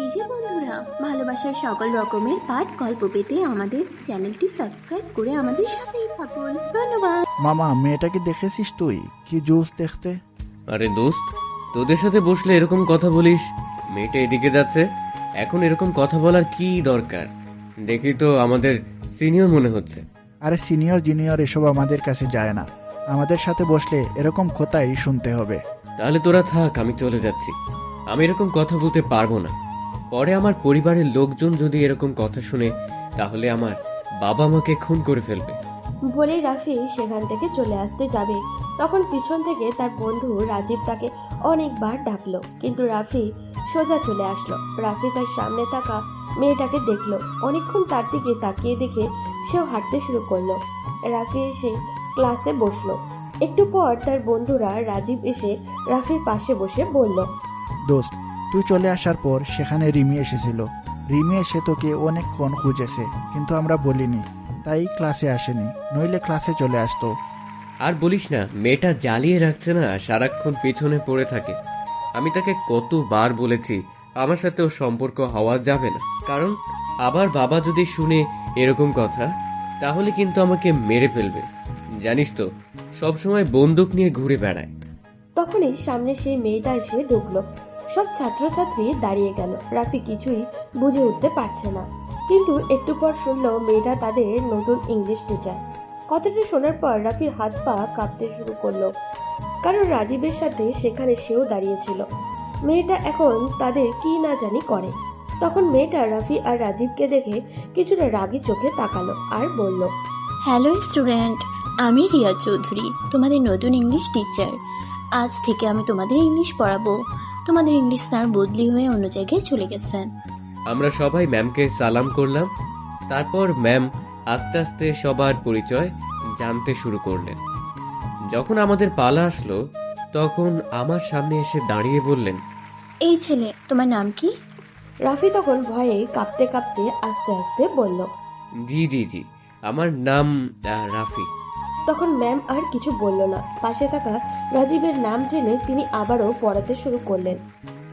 এই যে বন্ধুরা, ভালোবাসার সকল রকমের পাঠ গল্প পেতে আমাদের চ্যানেলটি সাবস্ক্রাইব করে আমাদের সাথেই থাকুন। ধন্যবাদ। মামা, মেয়েটাকে দেখেছিস তুই? কি জোস দেখতে। আরে দোস্ত, তোদের সাথে বসলে এরকম কথা বলিস? মেয়েটা এদিকে যাচ্ছে, এখন এরকম কথা বলার কি দরকার? দেখি তো আমাদের সিনিয়র মনে হচ্ছে। আরে সিনিয়র জুনিয়র এসব আমাদের কাছে যায় না। আমাদের সাথে বসলে এরকম কথাই শুনতে হবে। তাহলে তোরা থাক, আমি চলে যাচ্ছি। আমি এরকম কথা বলতে পারবো না। পরে আমার পরিবারের লোকজন যদি এরকম কথা শুনে, তাহলে আমার বাবা আমাকে খুন করে ফেলবে। বলেই রাফি সেখান থেকে চলে আসতে যাবে, তখন পিছন থেকে তার বন্ধু রাজীব তাকে অনেকবার ডাকলো, কিন্তু রাফি সোজা চলে আসলো। রাফি তার সামনে থাকা মেয়েটাকে দেখলো, অনেকক্ষণ তার দিকে তাকিয়ে দেখে সেও হাঁটতে শুরু করলো। রাফি এসে ক্লাসে বসলো। একটু পর তার বন্ধুরা রাজীব এসে রাফির পাশে বসে বলল, দোস্ত, তুই চলে আসার পর সেখানে রিমি এসেছিল। রিমি এসে তোকে অনেকক্ষণ খুঁজেছে, কিন্তু আমরা বলিনি, তাই ক্লাসে আসেনি, নইলে ক্লাসে চলে আসতো। আর বলিস না, মেয়েটা জ্বালিয়ে রাখছে না, সারাক্ষণ পেছনে পড়ে থাকে। আমি তাকে কতবার বলেছি আমার সাথে ওর সম্পর্ক হওয়া যাবে না, কারণ আবার বাবা যদি শুনে এরকম কথা, তাহলে কিন্তু আমাকে মেরে ফেলবে। জানিস তো, সবসময় বন্দুক নিয়ে ঘুরে বেড়ায়। তখনই সামনে সেই মেয়েটা এসে ঢুকলো। সব ছাত্রছাত্রী দাঁড়িয়ে গেল। রাফি কিছুই বুঝে উঠতে পারছে না, কিন্তু একটু পর শুনলো মেয়েটা তাদের নতুন ইংলিশ টিচার। কথাটা শোনার পর রাফির হাত পা কাঁপতে শুরু করলো, কারণ রাজীবের সাথে সেখানে সেও দাঁড়িয়েছিল। মেয়েটা এখন তাদের কি না জানি করে। তখন মেয়েটা রাফি আর রাজীবকে দেখে কিছুটা রাগী চোখে তাকালো আর বলল, হ্যালো স্টুডেন্ট, আমি রিয়া চৌধুরী, তোমাদের নতুন ইংলিশ টিচার। আজ থেকে আমি তোমাদের ইংলিশ পড়াবো। তোমাদের ইংলিশ স্যার বদলি হয়ে অন্য জায়গায় চলে গেছেন। আমরা সবাই ম্যামকে সালাম করলাম। তারপর ম্যাম আস্তে আস্তে সবার পরিচয় জানতে শুরু করলেন। যখন আমাদের পালা আসলো, তখন আমার সামনে এসে দাঁড়িয়ে বললেন, এই ছেলে, তোমার নাম কি? রাফি তখন ভয়ে কাঁপতে কাঁপতে আস্তে আস্তে বলল, জি জি জি, আমার নাম রাফি। তখন ম্যাম আর কিছু বলল না। পাশে থাকা রাজীবের নাম জেনে তিনি আবারও পড়াতে শুরু করলেন।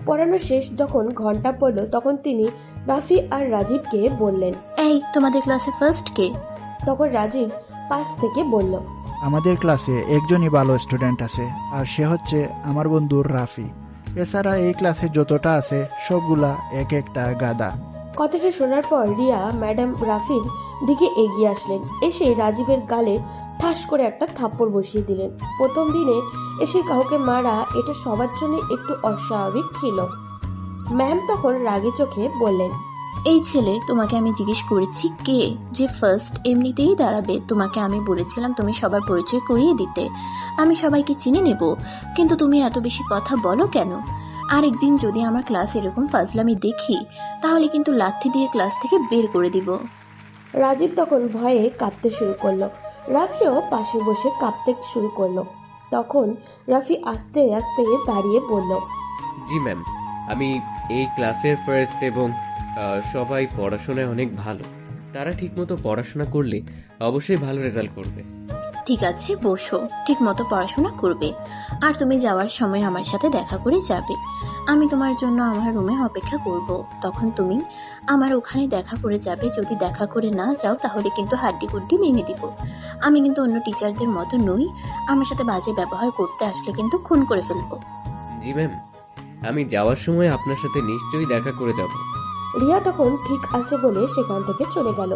পড়ানো শেষ যখন ঘন্টা পড়ল, তখন তিনি রাফি আর রাজীবকে বললেন। এই, তোমাদের ক্লাসে ফার্স্ট কে? তখন রাজীব পাশ থেকে বলল, আমাদের ক্লাসে একজনই ভালো স্টুডেন্ট আছে, আর সে হচ্ছে আমার বন্ধু রাফি। এছাড়া এই ক্লাসে যতটা আছে সবগুলা এক একটা গাদা। কথাটা শোনার পর রিয়া ম্যাডাম রাফির দিকে এগিয়ে আসলেন। এসে রাজীবের গালে ঠাস করে একটা থাপ্পড় বসিয়ে দিলেন। প্রথম দিনে এসে কাউকে মারা এটা সবার জন্য একটু অস্বাভাবিক ছিল। ম্যাম তখন রাগী চোখে বললেন, এই ছেলে, তোমাকে আমি জিজ্ঞেস করেছি কে যে ফার্স্ট এমনিতেই দাঁড়াবে। তোমাকে আমি বলেছিলাম তুমি সবার পরিচয় করিয়ে দিতে, আমি সবাইকে চিনে নেব, কিন্তু তুমি এত বেশি কথা বলো কেন? আরেকদিন যদি আমার ক্লাস এরকম ফাজলামি দেখি, তাহলে কিন্তু লাথি দিয়ে ক্লাস থেকে বের করে দিব। রাজীব তখন ভয়ে কাঁপতে শুরু করলো। রাফিও পাশে বসে কাঁপতে শুরু করলো। তখন রাফি আস্তে আস্তে দাঁড়িয়ে বলল, জি ম্যাম, আমি এই ক্লাসের ফার্স্ট এবং সবাই পড়াশোনায় অনেক ভালো। তারা ঠিকমতো পড়াশোনা করলে অবশ্যই ভালো রেজাল্ট করবে। ঠিক আছে, বসো, ঠিক মতো পড়াশোনা করবে, আর তুমি যাওয়ার সময় আমার সাথে দেখা করে যাবে। আমি তোমার জন্য আমার রুমে অপেক্ষা করব, তখন তুমি আমার ওখানে দেখা করে যাবে। যদি দেখা করে না যাও, তাহলে কিন্তু হাড্ডি গুড্ডি ভেঙে দিব। আমি কিন্তু অন্য টিচারদের মতো নই, আমার সাথে বাজে ব্যবহার করতে আসলে কিন্তু খুন করে ফেলবো। জি ম্যাম, আমি যাওয়ার সময় আপনার সাথে নিশ্চয়ই দেখা করে যাব। রিয়া তখন ঠিক আছে বলে সেখান থেকে চলে গেল,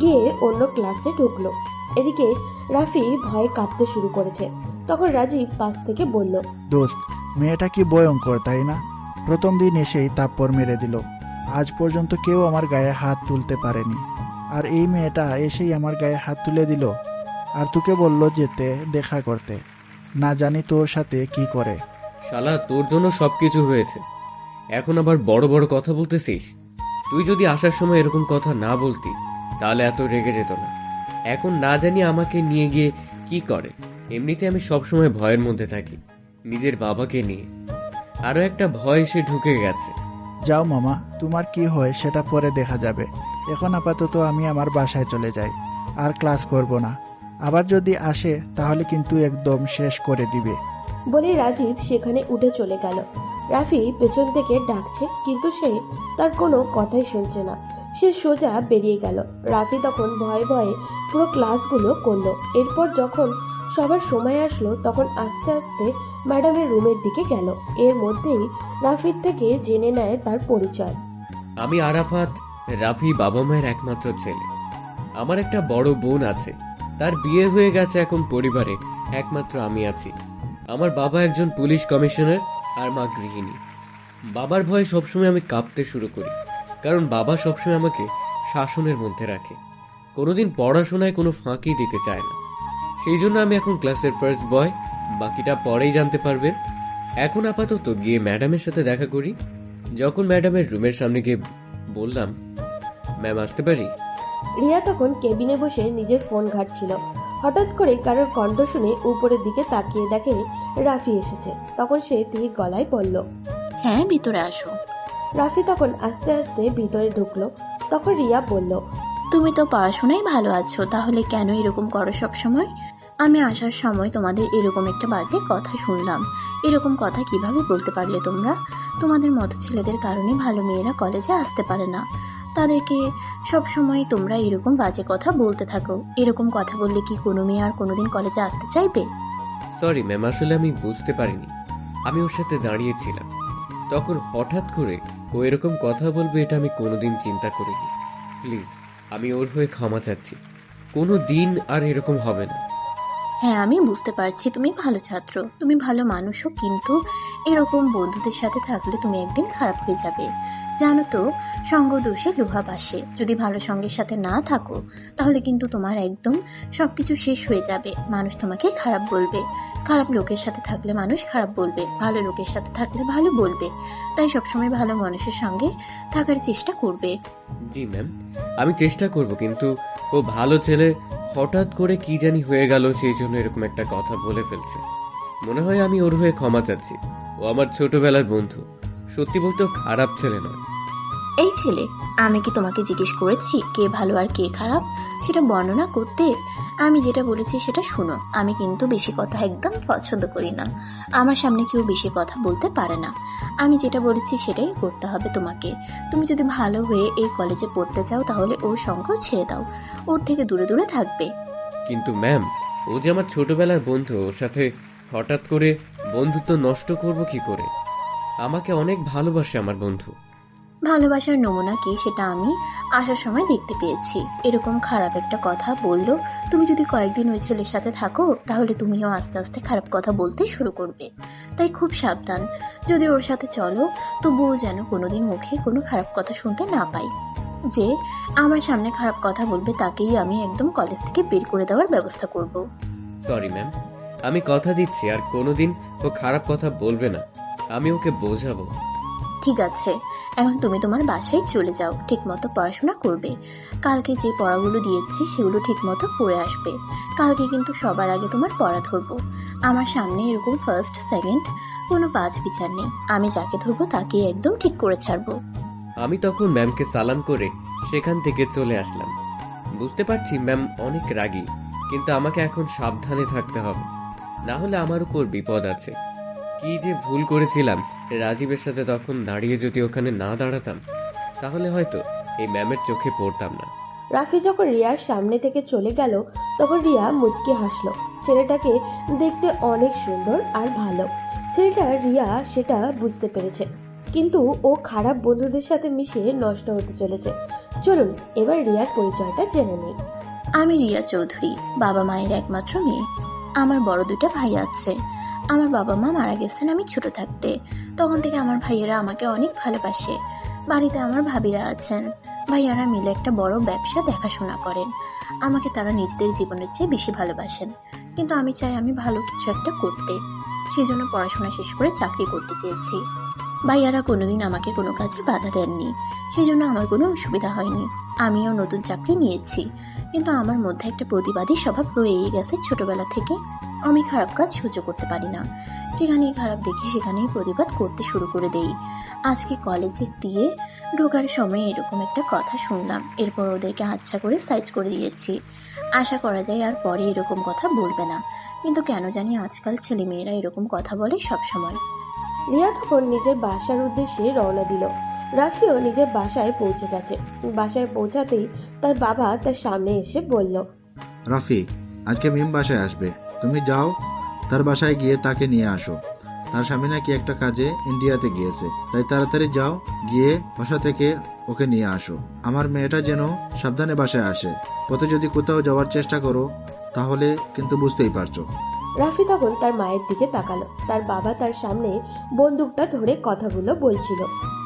গিয়ে অন্য ক্লাসে ঢুকলো। এদিকে রাফি ভয়ে কাঁপতে শুরু করেছে। তখন রাজীব পাশ থেকে বলল, দোস্ত, মেয়েটা কি ভয়ঙ্কর, তাই না? প্রথম দিন এসেই থাপ্পড় মেরে দিল। আজ পর্যন্ত কেউ আমার গায়ে হাত তুলতে পারেনি, আর এই মেয়েটা এসেই আমার গায়ে হাত তুলে দিল। আর তোকে বলল যেতে দেখা করতে, না জানি তোর সাথে কি করে। শালা, তোর জন্য সবকিছু হয়েছে, এখন আবার বড় বড় কথা বলতেছিস? তুই যদি আসার সময় এরকম কথা না বলতি, তাহলে এত রেগে যেত না। এখন না জানি আমাকে নিয়ে গিয়ে কি করে। এমনিতে আমি সবসময় ভয়ের মধ্যে থাকি, নিজের বাবাকে নিয়ে। আরো একটা ভয় এসে ঢুকে গেছে। যাও মামা, তোমার কি হয় সেটা পরে দেখা যাবে। এখন আপাতত আমি আমার বাসায় চলে যাই, আর ক্লাস করব না। আবার যদি আসে তাহলে কিন্তু একদম শেষ করে দিবে। বলে রাজীব সেখানে উঠে চলে গেল। রাফি পেছন থেকে ডাকছে, কিন্তু সে তার কোনো কথাই শুনছে না। সে সোজা বেরিয়ে গেল। রাফি তখন ভয়ে ভয়ে পুরো ক্লাসগুলো করলো। এরপর যখন সবার সময় আসলো তখন আস্তে আস্তে ম্যাডামের রুমের দিকে গেল। এর মধ্যেই রাফির থেকে জেনে নেয় তার পরিচয়। আমি আরাফাত, রাফি বাবা মায়ের একমাত্র ছেলে। আমার একটা বড় বোন আছে, তার বিয়ে হয়ে গেছে। এখন পরিবারে একমাত্র আমি আছি। আমার বাবা একজন পুলিশ কমিশনার আর মা গৃহিণী। বাবার ভয়ে সবসময় আমি কাঁপতে শুরু করি, কারণ বাবা সবসময় আমাকে শাসনের মধ্যে রাখে, কোনোদিন পড়াশোনায় কোনো ফাঁকি দিতে চায় না। সেই জন্য আমি এখন ক্লাসের ফার্স্ট বয়, বাকিটা পরেই জানতে পারবেন। এখন আপাতত গিয়ে ম্যাডামের সাথে দেখা করি। যখন ম্যাডামের রুমের সামনে গিয়ে বললাম, ম্যাম আসতে পারি? রিয়া তখন কেবিনে বসে নিজের ফোন ঘাঁটছিল। হঠাৎ করে কারোর কণ্ঠ শুনে উপরের দিকে তাকিয়ে দেখে রাফি এসেছে। তখন সে ধীর গলায় বলল, হ্যাঁ, ভিতরে আসো। রাফি তখন আস্তে আস্তে ভিতরে ঢুকলো। তখন রিয়া বলল, তুমি তো পড়াশোনায় ভালো আছো, তাহলে কেন এরকম করো সব সময়? আমি আসার সময় তোমাদের এরকম একটা বাজে কথা শুনলাম। এরকম কথা কিভাবে বলতে পারলে তোমরা? তোমাদের মতো ছেলেদের কারণে ভালো মেয়েরা কলেজে আসতে পারে না। তাদেরকে সব সময় তোমরা এরকম বাজে কথা বলতে থাকো। এরকম কথা বললে কি কোনো মেয়ে আর কোনোদিন কলেজে আসতে চাইবে? সরি ম্যাম, আসলে আমি বুঝতে পারিনি। আমি ওর সাথে দাঁড়িয়েছিলাম, তখন হঠাৎ করে ও এরকম কথা বলবে এটা আমি কোনোদিন চিন্তা করিনি। প্লিজ, আমি ওর হয়ে ক্ষমা চাচ্ছি। কোনো দিন আর এরকম হবে না। হ্যাঁ, আমি বুঝতে পারছি তুমি ভালো ছাত্র, তুমি ভালো মানুষও, কিন্তু এরকম বন্ধুদের সাথে থাকলে তুমি একদিন খারাপ হয়ে যাবে। জানো তো, সঙ্গ দোষে লোহা ভাসে। যদি ভালো সঙ্গের সাথে না থাকো তাহলে কিন্তু তোমার একদম সবকিছু শেষ হয়ে যাবে। মানুষ তোমাকে খারাপ বলবে। খারাপ লোকের সাথে থাকলে মানুষ খারাপ বলবে, ভালো লোকের সাথে থাকলে ভালো বলবে। তাই সবসময় ভালো মানুষের সঙ্গে থাকার চেষ্টা করবে। জি ম্যাম, আমি চেষ্টা করব, কিন্তু ও ভালো ছেলে, হঠাৎ করে কি জানি হয়ে গেল, সেই জন্য এরকম একটা কথা বলে ফেলছে। মনে হয় আমি ওর হয়ে ক্ষমা চাচ্ছি। ও আমার ছোটবেলার বন্ধু, সত্যি বলতে ও খারাপ ছেলে নয়। এই ছেলে, আমি কি তোমাকে জিজ্ঞেস করেছি কে ভালো আর কে খারাপ? সেটা বর্ণনা করতে। আমি যেটা বলেছি সেটা শোনো। আমি কিন্তু বেশি কথা একদম পছন্দ করি না। আমার সামনে কেউ বেশি কথা বলতে পারে না। আমি যেটা বলেছি সেটাই করতে হবে তোমাকে। তুমি যদি ভালো হয়ে এই কলেজে পড়তে চাও তাহলে ওর সঙ্গ ছেড়ে দাও, ওর থেকে দূরে দূরে থাকবে। কিন্তু ম্যাম, ও যে আমার ছোটবেলার বন্ধু, ওর সাথে হঠাৎ করে বন্ধুত্ব নষ্ট করব কি করে? আমাকে অনেক ভালোবাসে আমার বন্ধু। ভালোবাসার নমুনা কি সেটা আমি আসার সময় দেখতে পেয়েছি। এরকম খারাপ একটা কথা বললো, তুমি যদি কয়েকদিন ওই ছেলের সাথে থাকো তাহলে তুমিও আস্তে আস্তে খারাপ কথা বলতে শুরু করবে। তাই খুব সাবধান। যদি ওর সাথে চলো তবুও যেন কোনোদিন মুখে কোনো খারাপ কথা শুনতে না পাই। যে আমার সামনে খারাপ কথা বলবে তাকেই আমি একদম কলেজ থেকে বের করে দেওয়ার ব্যবস্থা করব। সরি ম্যাম, আমি কথা দিচ্ছি আর কোনোদিন ও খারাপ কথা বলবে না। আমি ওকে বোঝাবো। ঠিক আছে, এখন তুমি তোমার বাসায় চলে যাও। ঠিকমতো পড়াশোনা করবে। কালকে যে পড়াগুলো দিয়েছি সেগুলো ঠিকমতো পড়ে আসবে। কালকে কিন্তু সবার আগে তোমার পড়া ধরবো। আমার সামনে এরকম ফার্স্ট সেকেন্ড কোনো পাঁচ বিচার নেই। আমি যাকে ধরবো তাকেই একদম ঠিক করে ছাড়বো। আমি তখন ম্যামকে সালাম করে সেখান থেকে চলে আসলাম। বুঝতে পারছি ম্যাম অনেক রাগী, কিন্তু আমাকে এখন সাবধানে থাকতে হবে, না হলে আমার উপর বিপদ আছে। কি যে ভুল করেছিলাম, রাজীবের সাথে তখন দাঁড়িয়ে যদি ওখানে না দাঁড়াতাম তাহলে হয়তো এই ম্যামের চোখে পড়তাম না। রাফি যখন রিয়ার সামনে থেকে চলে গেল তখন রিয়া মুচকি হাসলো। ছেলেটাকে দেখতে অনেক সুন্দর আর ভালো। ছেলেটা রিয়া সেটা বুঝতে পেরেছে, কিন্তু ও খারাপ বন্ধুদের সাথে মিশে নষ্ট হতে চলেছে। চলুন এবার রিয়ার পরিচয়টা জেনে নিই। আমি রিয়া চৌধুরী, বাবা মায়ের একমাত্র মেয়ে। আমার বড় দুটো ভাই আছে। আমার বাবা মা মারা গেছেন আমি ছোট থাকতে। তখন থেকে আমার ভাইয়েরা আমাকে অনেক ভালোবাসে। বাড়িতে আমার ভাবিরা আছেন। ভাইয়ারা মিলে একটা বড় ব্যবসা দেখাশোনা করেন। আমাকে তারা নিজেদের জীবনের চেয়ে বেশি ভালোবাসেন। কিন্তু আমি চাই আমি ভালো কিছু একটা করতে। সেজন্য পড়াশোনা শেষ করে চাকরি করতে চেয়েছি। ভাইয়ারা কোনোদিন আমাকে কোনো কাজে বাধা দেননি, সেজন্য আমার কোনো অসুবিধা হয়নি। আমিও নতুন চাকরি নিয়েছি, কিন্তু আমার মধ্যে একটা প্রতিবাদী স্বভাব রয়েই গেছে ছোটবেলা থেকে। আমি খারাপ কাজ সহ্য করতে পারি না। যেখানেই খারাপ দেখি সেখানেই প্রতিবাদ করতে শুরু করে দেই। আজকে কলেজে দিয়ে ঢোকার সময় এরকম একটা কথা শুনলাম। এরপর ওদেরকে আচ্ছা করে সাইজ করে দিয়েছি। আশা করা যায় আর পরে এরকম কথা বলবে না। কিন্তু কেন জানি আজকাল ছেলে মেয়েরা এরকম কথা বলে সব সময়। রিয়া তখন নিজের বাসার উদ্দেশ্যে রওনা দিল। রাফিও নিজের বাসায় পৌঁছে গেছে। বাসায় পৌঁছাতেই তার বাবা তার সামনে এসে বলল, রাফি, আজকে মিম বাসায় আসবে, তুমি যাও তার বাসায় গিয়ে তাকে নিয়ে আসো। তার স্বামী নাকি একটা কাজে ইন্ডিয়াতে গিয়েছে, তাই তাড়াতাড়ি যাও, গিয়ে বাসা থেকে ওকে নিয়ে আসো। আমার মেয়েটা যেন সাবধানে বাসায় আসে। পথে যদি কোথাও যাওয়ার চেষ্টা করো তাহলে কিন্তু বুঝতেই পারছো। রাফি তখন তার মায়ের দিকে তাকালো। তার বাবা তার সামনে বন্দুকটা ধরে কথাগুলো বলছিল।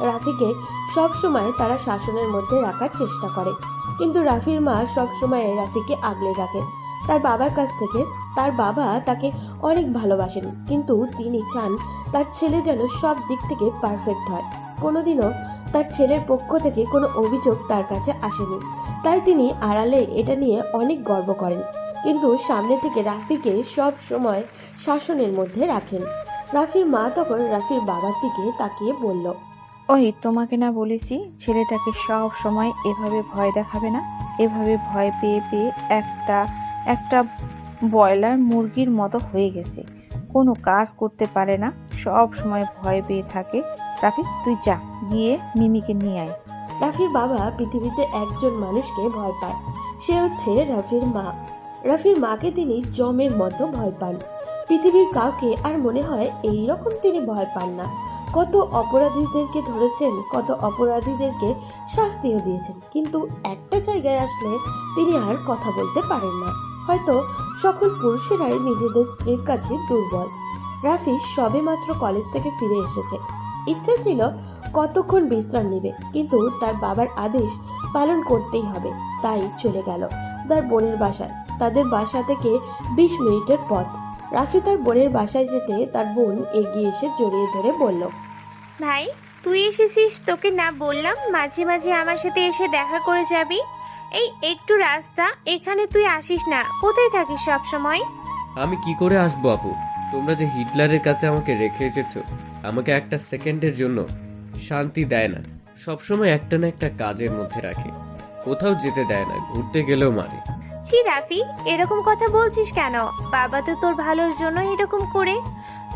রাফিকে সব সময় তারা শাসনের মধ্যে রাখার চেষ্টা করে, কিন্তু রাফির মা সব সময় রাফিকে আগলে রাখে তার বাবার কাছ থেকে। তার বাবা তাকে অনেক ভালোবাসেন, কিন্তু তিনি চান তার ছেলে যেন সব দিক থেকে পারফেক্ট হয়। কোনোদিনও তার ছেলের পক্ষ থেকে কোনো অভিযোগ তার কাছে আসেনি, তাই তিনি আড়ালে এটা নিয়ে অনেক গর্ব করেন, কিন্তু সামনে থেকে রাফিকে সব সময় শাসনের মধ্যে রাখেন। রাফির মা তখন রাফির বাবার দিকে তাকিয়ে বলল, ওই তোমাকে না বলেছি ছেলেটাকে সব সময় এভাবে ভয় দেখাবে না। এভাবে ভয় পেয়ে পেয়ে একটা একটা ব্রয়লার মুরগির মতো হয়ে গেছে, কোনো কাজ করতে পারে না, সব সময় ভয় পেয়ে থাকে। রাফি, তুই যা, গিয়ে মিমিকে নিয়ে আয়। রাফির বাবা পৃথিবীতে একজন মানুষকে ভয় পায়, সে হচ্ছে রাফির মা। রাফির মাকে তিনি জমের মতো ভয় পান। পৃথিবীর কাউকে আর মনে হয় এই রকম তিনি ভয় পান না। কত অপরাধীদেরকে ধরেছেন, কত অপরাধীদেরকে শাস্তিও দিয়েছেন, কিন্তু একটা জায়গায় আসলে তিনি আর কথা বলতে পারেন না। হয়তো সকল পুরুষেরাই নিজেদের স্ত্রীর কাছে দুর্বল। রাফি সবেমাত্র কলেজ থেকে ফিরে এসেছে। ইচ্ছা ছিল কতক্ষণ বিশ্রাম নেবে, কিন্তু তার বাবার আদেশ পালন করতেই হবে, তাই চলে গেল তার বোনের বাসায়। তাদের বাসা থেকে 20 মিনিটের পথ। রাফি তার বোনের বাসায় যেতে তার বোন এগিয়ে এসে জড়িয়ে ধরে বলল, ভাই, তুই এসেছিস, তোকে না বললাম মাঝে মাঝে আমার সাথে এসে দেখা করে যাবি? এই একটু রাস্তা, এখানে তুই আসিস না, কোথায় থাকিস সব সময়? আমি কি করে আসবো আপু? তোমরা যে হিটলারের কাছে আমাকে রেখে এসেছো, আমাকে একটা সেকেন্ডের জন্য শান্তি দেয় না। সবসময় একটা না একটা কাজের মধ্যে রাখে, কোথাও যেতে দেয় না, ঘুরতে গেলেও মারে। ছি রাফি, এরকম কথা বলছিস কেন? বাবা তো তোর ভালোর জন্য এরকম করে।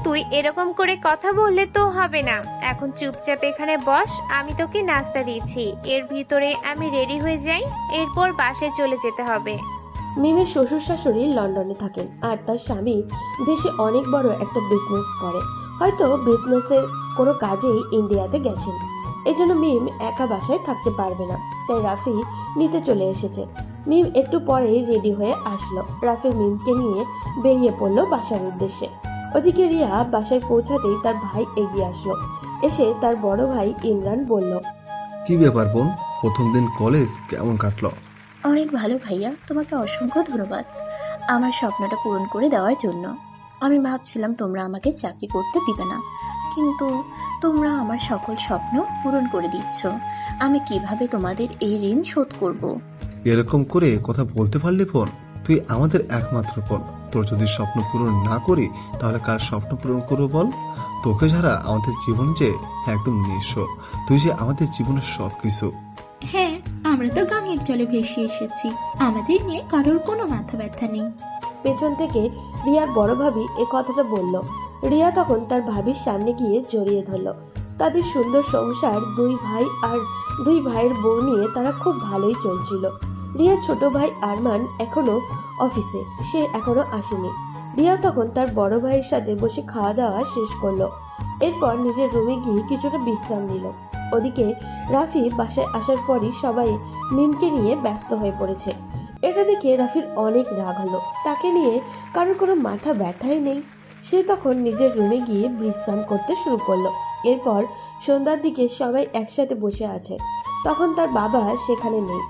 তুই এরকম করে কথা বললে তো হবে না। এখন চুপচাপ এখানে বস, আমি তোকে নাস্তা দিয়েছি, এর ভিতরে আমি রেডি হয়ে যাই, এরপর বাসায় চলে যেতে হবে। মিমের শ্বশুর শাশুড়ি লন্ডনে থাকেন, আর তার স্বামী দেশে অনেক বড় একটা বিজনেস করে। হয়তো বিজনেসের কোনো কাজেই ইন্ডিয়াতে গেছেন, এজন্য মিম একা বাসায় থাকতে পারবে না, তাই রাফি নিতে চলে এসেছে। মিম একটু পরে রেডি হয়ে আসলো। রাফি মিমকে নিয়ে বেরিয়ে পড়লো বাসার উদ্দেশ্যে। ওদিকে রিয়া বাসায় পৌঁছাতেই তার ভাই এগিয়ে আসলো। এসে তার বড় ভাই ইমরান বলল, কি ব্যাপার বোন, প্রথম দিন কলেজ কেমন কাটলো? অনেক ভালো ভাইয়া, তোমাকে অসংখ্য ধন্যবাদ আমার স্বপ্নটা পূরণ করে দেওয়ার জন্য। আমি ভাবছিলাম তোমরা আমাকে চাকরি করতে দিবে না, কিন্তু তোমরা আমার সকল স্বপ্ন পূরণ করে দিচ্ছ। আমি কিভাবে তোমাদের এই ঋণ শোধ করব? এরকম করে কথা বলতে পারলি বোন? তুই আমাদের একমাত্র বোন, তোর যদি স্বপ্ন পূরণ না করি তাহলে কার স্বপ্ন পূরণ করবো বল? তোকে ছাড়া আমাদের জীবন যে একদম নিঃস্ব, তুই যে আমাদের জীবনের সবকিছু। হ্যাঁ, আমরা তো গাঙের জলে ভেসে এসেছি, আমাদের নিয়ে কারোর কোনো মাথা ব্যথা নেই। পেছন থেকে রিয়ার বড় ভাবি এ কথাটা বলল। রিয়া তখন তার ভাবির সামনে গিয়ে জড়িয়ে ধরল। তাদের সুন্দর সংসার, 2 ভাই আর 2 ভাইয়ের বউ নিয়ে তারা খুব ভালোই চলছিল। রিয়ার ছোট ভাই আরমান এখনো অফিসে, সে এখনো আসেনি। রিয়া তখন তার বড় ভাইয়ের সাথে বসে খাওয়া দাওয়া শেষ করলো। এরপর নিজের রুমে গিয়ে কিছুটা বিশ্রাম নিল। ওদিকে রাফি বাসায় আসার পরই সবাই মিমকে নিয়ে ব্যস্ত হয়ে পড়েছে। এটা দেখে রাফির অনেক রাগ হলো, তাকে নিয়ে কারোর কোনো মাথা ব্যথাই নেই। সে তখন নিজের রুমে গিয়ে বিশ্রাম করতে শুরু করলো। এরপর সন্ধ্যার দিকে সবাই একসাথে বসে আছে, তখন তার বাবা সেখানে নেই।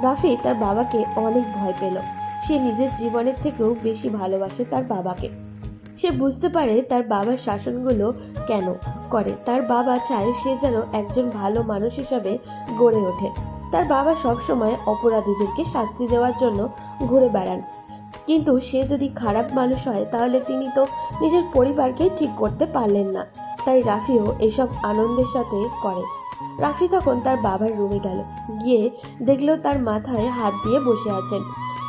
রাফি তার বাবাকে অনেক ভয় পেল। সে নিজের জীবনের থেকেও বেশি ভালোবাসে তার বাবাকে। সে বুঝতে পারে তার বাবার শাসনগুলো কেন করে। তার বাবা চায় সে যেন একজন ভালো মানুষ হিসাবে গড়ে ওঠে। তার বাবা সবসময় অপরাধীদেরকে শাস্তি দেওয়ার জন্য ঘুরে বেড়ান, কিন্তু সে যদি খারাপ মানুষ হয় তাহলে তিনি তো নিজের পরিবারকে ঠিক করতে পারলেন না। তাই রাফিও এসব আনন্দের সাথে করে। রাফি তখন তার বাবার রুমে গেল, গিয়ে দেখলো তার মাথায় হাত দিয়ে বসে আছেন।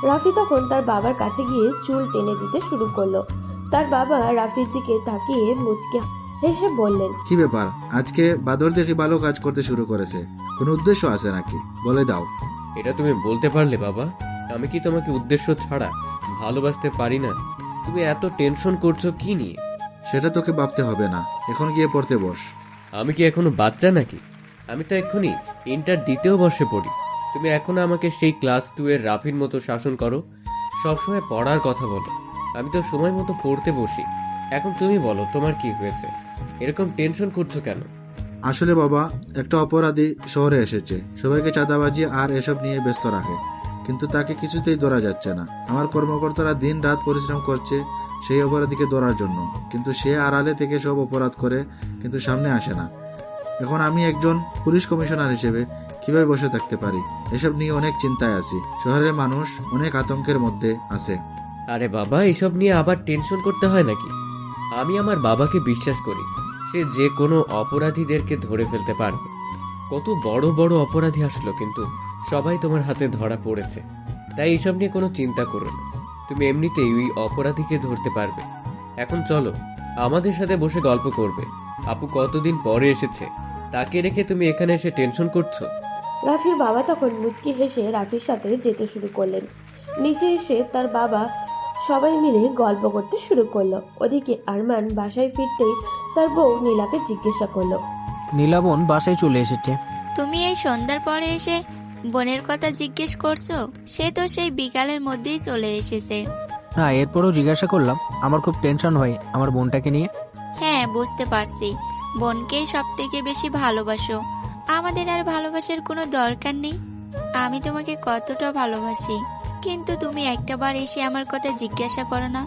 রাফি তখন তার বাবার কাছে গিয়ে চুল টেনে দিতে শুরু করলো। তার বাবা রাফির দিকে তাকিয়ে মুচকে হেসে বললেন, কি ব্যাপার, আজকে বাদর দেখি ভালো কাজ করতে শুরু করেছে, কোনো উদ্দেশ্য আছে নাকি? বলে দাও। এটা তুমি বলতে পারলে বাবা? আমি কি তোমাকে উদ্দেশ্য ছাড়া ভালোবাসতে পারি না? তুমি এত টেনশন করছো কি নিয়ে? সেটা তোকে ভাবতে হবে না, এখন গিয়ে পড়তে বস। আমি কি এখনো বাচ্চা নাকি? আমি তো এক্ষুনি ইন্টার দ্বিতীয় বর্ষে পড়ি। তুমি এখনো আমাকে সেই ক্লাস 2 এর রাফির মতো শাসন করো, সবসময় পড়ার কথা বলো। আমি তো সময় মতো পড়তে বসি। এখন তুমি বলো তোমার কি হয়েছে, এরকম টেনশন করছো কেন? আসলে বাবা, একটা অপরাধী শহরে এসেছে, সবাইকে চাঁদাবাজি আর এসব নিয়ে ব্যস্ত রাখে, কিন্তু তাকে কিছুতেই ধরা যাচ্ছে না। আমার কর্মকর্তারা দিন রাত পরিশ্রম করছে সেই অপরাধীকে ধরার জন্য, কিন্তু সে আড়ালে থেকে সব অপরাধ করে, কিন্তু সামনে আসে না। এখন আমি একজন পুলিশ কমিশনার হিসেবে কিভাবে বসে থাকতে পারি? এসব নিয়ে অনেক চিন্তায় আছি। শহরের মানুষ অনেক আতঙ্কের মধ্যে আছে। আরে বাবা, এসব নিয়ে আবার টেনশন করতে হয় নাকি? আমি আমার বাবাকে বিশ্বাস করি, সে যে কোনো অপরাধীদেরকে ধরে ফেলতে পারবে। কত বড় বড় অপরাধী আসলো, কিন্তু সবাই তোমার হাতে ধরা পড়েছে। তাই এসব নিয়ে কোনো চিন্তা করো না, তুমি এমনিতেই ওই অপরাধীকে ধরতে পারবে। এখন চলো, আমাদের সাথে বসে গল্প করবে। আপু কতদিন পরে এসেছে, তাকে রেখে তুমি এখানে এসে টেনশন করছো? রাফির বাবা তখন মুচকি হেসে রাফির সাথে যেতে শুরু করলেন। নিচে এসে তার বাবা সবাই মিলে গল্প করতে শুরু করলো। ওদিকে আরমান বাসায় ফিরতেই তার বউ নীলাকে জিজ্ঞাসা করলো, নীলা বোন বাসায় চলে এসেছে। তুমি এই সন্ধ্যার পরে এসে বোনের কথা জিজ্ঞেস করছো? সে তো সেই বিকালের মধ্যেই চলে এসেছে। না, এরপরও জিজ্ঞাসা করলাম, আমার খুব টেনশন হয় আমার বোনটাকে নিয়ে। হ্যাঁ, বুঝতে পারছি, বোনকেই সব থেকে বেশি ভালোবাসো। আমাদের আর ভালোবাসার কোনো দরকার নেই। আমি তোমাকে কতটা ভালোবাসি, কিন্তু তুমি একটাবার এসে আমার কথা জিজ্ঞাসা করো না।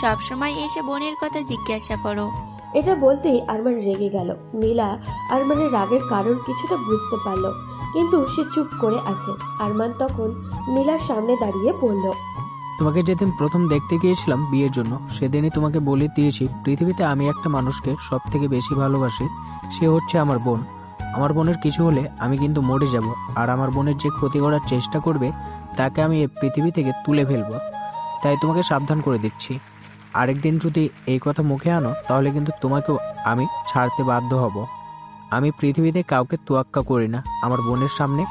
সবসময় এসে বোনের কথা জিজ্ঞাসা করো। এটা বলতেই আরমান রেগে গেল। নীলা আরমানের রাগের কারণ কিছুটা বুঝতে পারলো, কিন্তু সে চুপ করে আছে। আরমান তখন নীলার সামনে দাঁড়িয়ে বলল, তোমাকে যেদিন প্রথম দেখতে গিয়েছিলাম বিয়ের জন্য, সেদিনই তোমাকে বলে দিয়েছি পৃথিবীতে আমি একটা মানুষকে সব থেকে বেশি ভালোবাসি, সে হচ্ছে আমার বোন। আমার বোনের কিছু হলে আমি কিন্তু মরে যাব, আর আমার বোনের যে ক্ষতি করার চেষ্টা করবে তাকে আমি এই পৃথিবী থেকে তুলে ফেলবো। তাই তোমাকে সাবধান করে দিচ্ছি, আরেকদিন যদি এই কথা মুখে আনো তাহলে কিন্তু তোমাকেও আমি ছাড়তে বাধ্য হব। আমি পৃথিবীতে কাউকে তোয়াক্কা করি না আমার বোনের সামনে।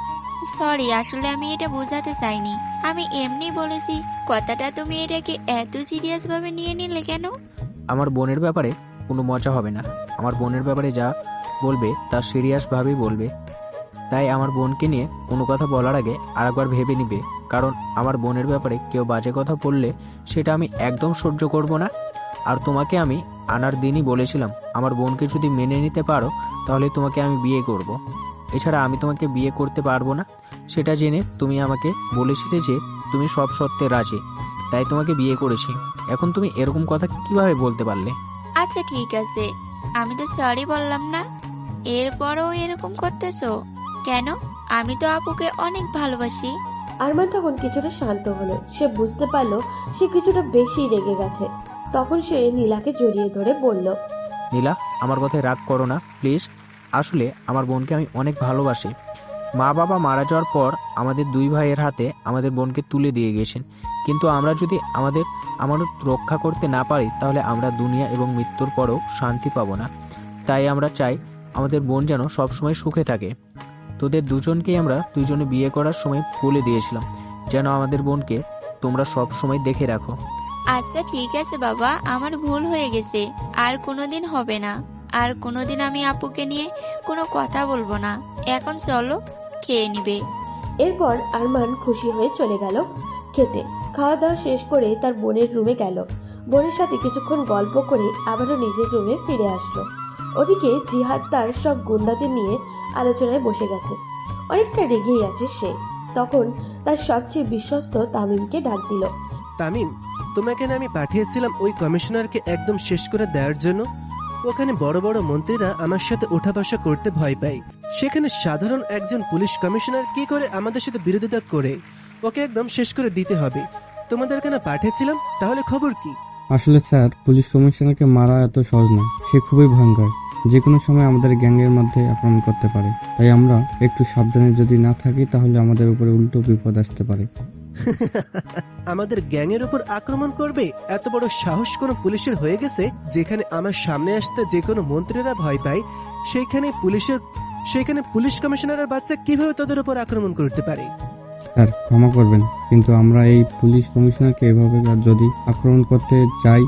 সরি, আসলে আমি এটা বোঝাতে চাইনি। আমি এমনি বলেছি। কথাটা তুমি এটাকে এত সিরিয়াস ভাবে নিয়ে নিলে কেন? আমার বোনের ব্যাপারে কোনো মজা হবে না। আমার বোনের ব্যাপারে যা বলবে তা সিরিয়াসভাবেই বলবে। তাই আমার বোনকে নিয়ে কোনো কথা বলার আগে আরেকবার ভেবে নিবে, কারণ আমার বোনের ব্যাপারে কেউ বাজে কথা বললে সেটা আমি একদম সহ্য করব না। আর তোমাকে আমি আনার দিনই বলেছিলাম, আমার বোনকে যদি মেনে নিতে পারো তাহলে তোমাকে আমি বিয়ে করব। এছাড়া আমি তোমাকে বিয়ে করতে পারবো না। সেটা জেনে তুমি আমাকে বলেছিলে যে তুমি সব সত্ত্বে রাজি, তাই তোমাকে বিয়ে করেছি। এখন তুমি এরকম কথা কিভাবে বলতে পারলে? আচ্ছা ঠিক আছে, আমি তো সরি বললাম না, এরপরও এরকম করতেছো কেন? আমি তো আপুকে অনেক ভালোবাসি। আরমান তখন কিছুটা শান্ত হলো। সে বুঝতে পারলো সে কিছুটা বেশি রেগে গেছে। তখন সে নীলাকে জড়িয়ে ধরে বলল, নীলা, আমার কথায় রাগ করো না প্লিজ। আসলে আমার বোনকে আমি অনেক ভালোবাসি। মা বাবা মারা যাওয়ার পর আমাদের দুই ভাইয়ের হাতে আমাদের বোনকে তুলে দিয়ে গেছেন, কিন্তু আমরা যদি আমাদের আমানত রক্ষা করতে না পারি তাহলে আমরা দুনিয়া এবং মৃত্যুর পরেও শান্তি পাবো না। তাই আমরা চাই আমাদের বোন যেন সবসময় সুখে থাকে। তোদের দুজনকেই আমরা দুজনে বিয়ে করার সময় বলে দিয়েছিলাম যেন আমাদের বোনকে তোমরা সব সময় দেখে রাখো। আচ্ছা ঠিক আছে বাবা, আমার ভুল হয়ে গেছে, আর কোনোদিন হবে না। আর কোনোদিন আমি আপুকে নিয়ে কোনো কথা বলবো না। এখন চলো, খেয়ে নিবে। এরপর আরমান খুশি হয়ে চলে গেল খেতে। খাওয়া দাওয়া শেষ করে তার বোনের রুমে গেল। বোনের সাথে কিছুক্ষণ গল্প করে আবারও নিজের রুমে ফিরে আসলো। ওদিকে জিহাদ তার সব গুন্ডাদের নিয়ে আলোচনায় বসে গেছে। অনেকটা রেগেই আছে সে। তখন তার সবচেয়ে বিশ্বস্ত তামিমকে ডাক দিল। তামিম, তোমাকে না আমি পাঠিয়েছিলাম ওই কমিশনারকে একদম শেষ করে দেওয়ার জন্য? ওখানে বড় বড় মন্ত্রীরা আমার সাথে ওঠা বসা করতে ভয় পায়, সেখানে সাধারণ একজন পুলিশ কমিশনার কি করে আমাদের সাথে বিরোধিতা করে? ওকে একদম শেষ করে দিতে হবে। তোমাদের কেন পাঠিয়েছিলাম, তাহলে খবর কি? আসলে স্যার, পুলিশ কমিশনারকে মারা এত সহজ না, সে খুবই ভয়ঙ্কর। যে কোনো সময় আমাদের গ্যাংয়ের মধ্যে আক্রমণ করতে পারে। তাই আমরা একটু সাবধানে যদি না থাকি তাহলে আমাদের উপরে উল্টো বিপদ আসতে পারে। আমাদের গ্যাংয়ের উপর আক্রমণ করবে? এত বড় সাহস কোনো পুলিশের হয়ে গেছে? যেখানে আমার সামনে আসতে যে কোনো মন্ত্রীরা ভয় পায়, সেখানে পুলিশ কমিশনারের বাচ্চা কিভাবে তাদের উপর আক্রমণ করতে পারে? স্যার ক্ষমা করবেন, কিন্তু আমরা এই পুলিশ কমিশনারকে এভাবে যদি আক্রমণ করতে যাই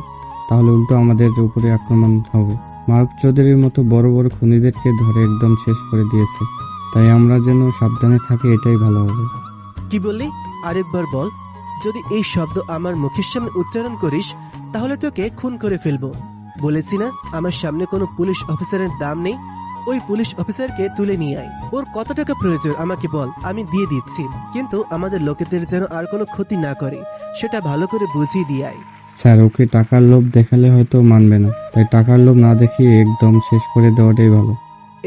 তাহলে উল্টো আমাদের উপরে আক্রমণ হবে। মারুফ চৌধুরীর মতো বড় বড় খুনিদেরকে ধরে একদম শেষ করে দিয়েছে, তাই আমরা যেন সাবধানে থাকি, এটাই ভালো হবে। কি বললি? আরেকবার বল। যদি এই শব্দ আমার মুখের সামনে উচ্চারণ করিস তাহলে তোকে খুন করে ফেলবো। বলেছি না আমার সামনে কোনো পুলিশ অফিসারের দাম নেই। ওই পুলিশ অফিসারকে তুলে নিয়ে আয়। ওর কত টাকা প্রয়োজন আমাকে বল, আমি দিয়ে দিচ্ছি, কিন্তু আমাদের লোকেদের যেন আর কোনো ক্ষতি না করে সেটা ভালো করে বুঝিয়ে দিয়ে আয়। স্যার ওকে টাকার লোভ দেখালে হয়তো মানবে না, তাই টাকার লোভ না দেখিয়ে একদম শেষ করে দেওয়াটাই ভালো।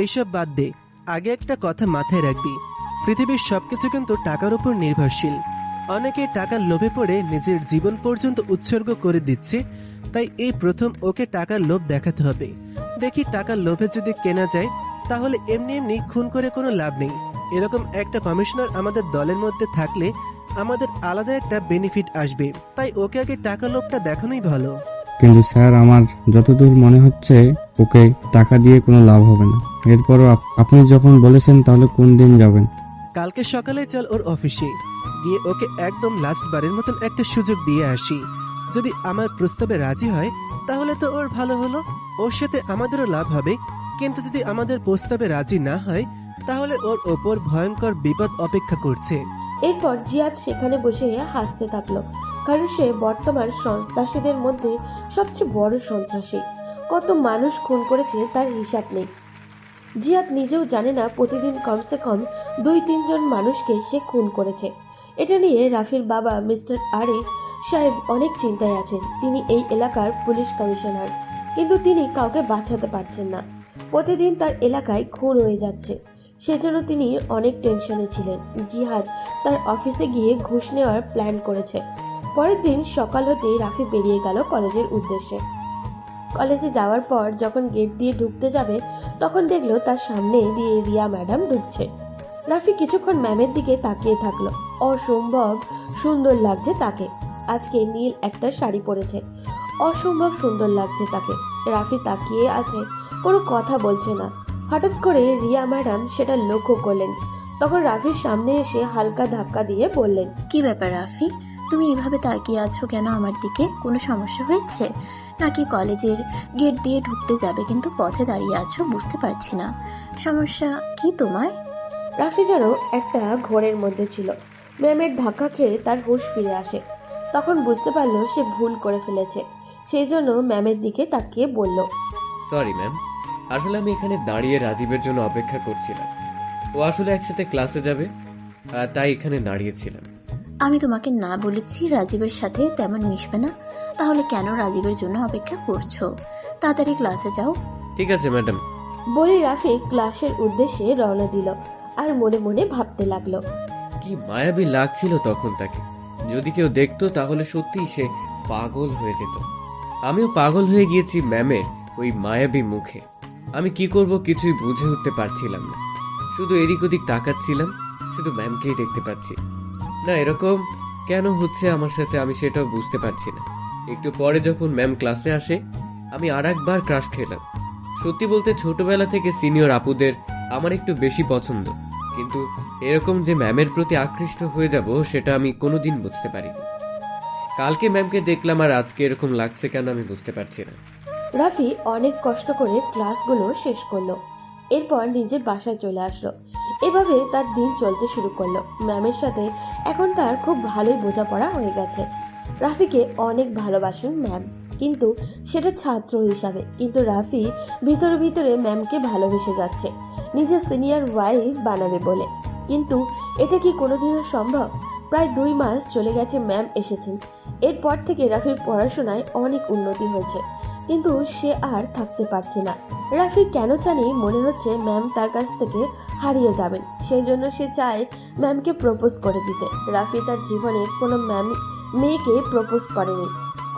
এইসব বাদ দে, আগে একটা কথা মাথায় রাখবি, পৃথিবীর সবকিছু কিন্তু টাকার উপর নির্ভরশীল। অনেকে টাকার লোভে পড়ে নিজের জীবন পর্যন্ত উৎসর্গ করে দিচ্ছে, তাই এই প্রথম ওকে টাকার লোভ দেখাতে হবে। দেখি টাকার লোভে যদি কেনা যায় তাহলে এমনি এমনি খুন করে কোনো লাভ নেই। এরকম একটা কমিশনার আমাদের দলের মধ্যে থাকলে আমাদের আলাদা একটা বেনিফিট আসবে, তাই ওকে আগে টাকার লোভটা দেখানোই ভালো। কিন্তু স্যার আমার যতদূর মনে হচ্ছে ওকে টাকা দিয়ে কোনো লাভ হবে না। এরপরও আপনি যখন বলেছেন তাহলে কোন দিন যাবেন? কালকে সকালে চল ওর অফিসে গিয়ে ওকে একদম লাস্ট বারের মতন একটা সুযোগ দিয়ে আসি। যদি আমার প্রস্তাবে রাজি হয় তাহলে তো ওর ভালো হলো, ওর সাথে আমাদেরও লাভ হবে। কিন্তু যদি আমাদের প্রস্তাবে রাজি না হয় তাহলে ওর ওপর ভয়ঙ্কর বিপদ অপেক্ষা করছে। এরপর জিয়াদ সেখানে বসে হাসতে থাকলো, কারণ সে বর্তমান সন্ত্রাসীদের মধ্যে সবচেয়ে বড় সন্ত্রাসী। কত মানুষ খুন করেছে তার হিসাব নেই। জিয়াদ নিজেও জানে না প্রতিদিন কমসে কম 2-3 জন মানুষকে সে খুন করেছে। এটা নিয়ে রাফির বাবা মিস্টার আরে সাহেব অনেক চিন্তায় আছেন। তিনি এই এলাকার পুলিশ কমিশনার, কিন্তু তিনি কাউকে বাঁচাতে পারছেন না। প্রতিদিন তার এলাকায় খুন হয়ে যাচ্ছে, সেজন্য তিনি অনেক টেনশনে ছিলেন। জিহাদ তার অফিসে গিয়ে ঘুষ নেওয়ার প্ল্যান করেছে। পরের দিন সকাল হতেই রাফি বেরিয়ে গেল কলেজের উদ্দেশ্যে। কলেজে যাওয়ার পর যখন গেট দিয়ে ঢুকতে যাবে তখন দেখলো তার সামনে দিয়ে রিয়া ম্যাডাম ঢুকছে। রাফি কিছুক্ষণ ম্যামের দিকে তাকিয়ে থাকলো। অসম্ভব সুন্দর লাগছে তাকে। আজকে নীল একটা শাড়ি পরেছে, অসম্ভব সুন্দর লাগছে তাকে। রাফি তাকিয়ে আছে, কোনো কথা বলছে না। হঠাৎ করে রিয়া ম্যাডাম সেটা লক্ষ্য করলেন। তখন রাফির সামনে এসে হালকা ধাক্কা দিয়ে বললেন, কি ব্যাপার রাফি, তুমি এভাবে তাকিয়ে আছো কেন আমার দিকে? কোনো সমস্যা হয়েছে নাকি? কলেজের গেট দিয়ে ঢুকতে যাবে কিন্তু পথে দাঁড়িয়ে আছো, বুঝতে পারছি না সমস্যা কি তোমার। রাফি যেন একটা ঘোরের মধ্যে ছিল। ম্যামের ধাক্কা খেয়ে তার হুঁশ ফিরে আসে। তখন বুঝতে পারলো সে ভুল করে ফেলেছে, সেই জন্য ম্যামের দিকে তাকিয়ে বলল, সরি ম্যাম, আসলে আমি এখানে দাঁড়িয়ে রাজীবের জন্য অপেক্ষা করছিলাম। ও আসলে একসাথে ক্লাসে যাবে, তাই এখানে দাঁড়িয়েছিলাম। আমি তোমাকে না বলেছি রাজীবের সাথে তেমন মিশবে না? তাহলে কেন রাজীবের জন্য অপেক্ষা করছো? তাড়াতাড়ি ক্লাসে যাও। ঠিক আছে ম্যাডাম। বলে রাফি ক্লাসের উদ্দেশ্যে রওনা দিল আর মনে মনে ভাবতে লাগলো, কি মায়াবী লাগছিল তখন তাকে। যদি কেউ দেখতো তাহলে সত্যিই সে পাগল হয়ে যেত। আমিও পাগল হয়ে গিয়েছি ম্যামের ওই মায়াবী মুখে। আমি কি করব কিছুই বুঝে উঠতে পারছিলাম না। শুধু এদিক ওদিক তাকাচ্ছিলাম, শুধু ম্যামকেই দেখতে পাচ্ছি। না, এরকম কেন হচ্ছে আমার সাথে আমি সেটাও বুঝতে পারছি না। একটু পরে যখন ম্যাম ক্লাসে আসে আমি আর একবার ক্রাশ খেলাম। সত্যি বলতে ছোটবেলা থেকে সিনিয়র আপুদের আমার একটু বেশি পছন্দ, কিন্তু এরকম যে ম্যামের প্রতি আকৃষ্ট হয়ে যাব সেটা আমি কোনোদিন বুঝতে পারিনি। কালকে ম্যামকে দেখলাম আর আজকে এরকম লাগছে কেন আমি বুঝতে পারছি না। রাফি অনেক কষ্ট করে ক্লাসগুলো শেষ করলো। এরপর নিজের বাসায় চলে আসলো। এভাবে তার দিন চলতে শুরু করলো। ম্যামের সাথে এখন তার খুব ভালোই বোঝাপড়া হয়ে গেছে। রাফিকে অনেক ভালোবাসেন ম্যাম, কিন্তু সেটা ছাত্র হিসাবে। কিন্তু রাফি ভিতরে ভিতরে ম্যামকে ভালোবেসে যাচ্ছে নিজের সিনিয়র ওয়াইফ বানাবে বলে। কিন্তু এটা কি কোনোদিনও সম্ভব? প্রায় 2 মাস চলে গেছে ম্যাম এসেছেন। এরপর থেকে রাফির পড়াশোনায় অনেক উন্নতি হয়েছে, কিন্তু সে আর থাকতে পারছে না। রাফির কেন জানি মনে হচ্ছে ম্যাম তার কাছ থেকে হারিয়ে যাবেন। সেই জন্য সে চায় ম্যামকে প্রপোজ করে দিতে। রাফি তার জীবনে কোনো মেয়েকে প্রপোজ করেনি,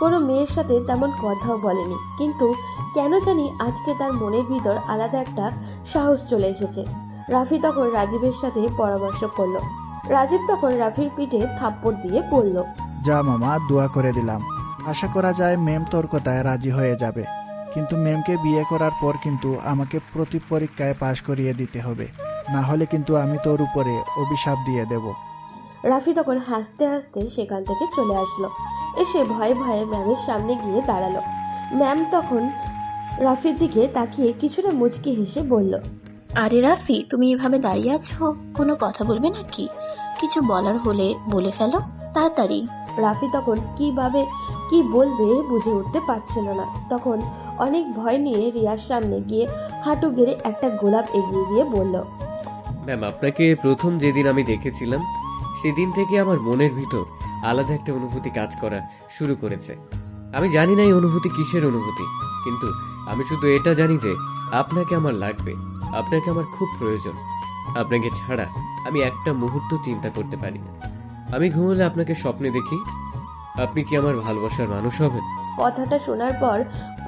কোনো মেয়ের সাথে তেমন কথাও বলেনি, কিন্তু কেন জানি আজকে তার মনের ভিতর আলাদা একটা সাহস চলে এসেছে। রাফি তখন রাজীবের সাথে পরামর্শ করলো। রাজীব তখন রাফির পিঠে থাপ্পড় দিয়ে বলল, যা মামা, দোয়া করে দিলাম। আশা করা যায় ম্যাম তোর কথায় রাজি হয়ে যাবে, কিন্তু ম্যামকে বিয়ে করার পর কিন্তু আমাকে প্রতি পরীক্ষায় পাশ করিয়ে দিতে হবে, না হলে কিন্তু আমি তোর উপরে অভিশাপ দিয়ে দেব। রাফি তখন হাসতে হাসতে সেখান থেকে চলে আসলো। এসে ভয়ে ভয়ে ম্যামের সামনে গিয়ে দাঁড়ালো। ম্যাম তখন রাফির দিকে তাকিয়ে কিছুটা মুচকি হেসে বলল, আরে রাফি, তুমি এভাবে দাঁড়িয়ে আছো, কোনো কথা বলবে নাকি? কিছু বলার হলে বলে ফেলো তাড়াতাড়ি। রাফি তখন কি বলবে বুঝে উঠতে পারছিল না। তখন অনেক ভয় নিয়ে রিয়ার সামনে গিয়ে হাঁটু গেড়ে একটা গোলাপ এগিয়ে দিয়ে বলল, ম্যাম, আপনাকে প্রথম যেদিন আমি দেখেছিলাম সেদিন থেকে আমার মনের ভিতর আলাদা একটা অনুভূতি কাজ করা শুরু করেছে। আমি জানি না এই অনুভূতি কিসের অনুভূতি, কিন্তু আমি শুধু এটা জানি যে আপনাকে আমার লাগবে, আপনাকে আমার খুব প্রয়োজন। আপনাকে ছাড়া আমি একটা মুহূর্ত চিন্তা করতে পারি না। আমি ঘুমোলে আপনাকে স্বপ্নে দেখি। আপনি কি আমার ভালোবাসার মানুষ হবেন? কথাটা শোনার পর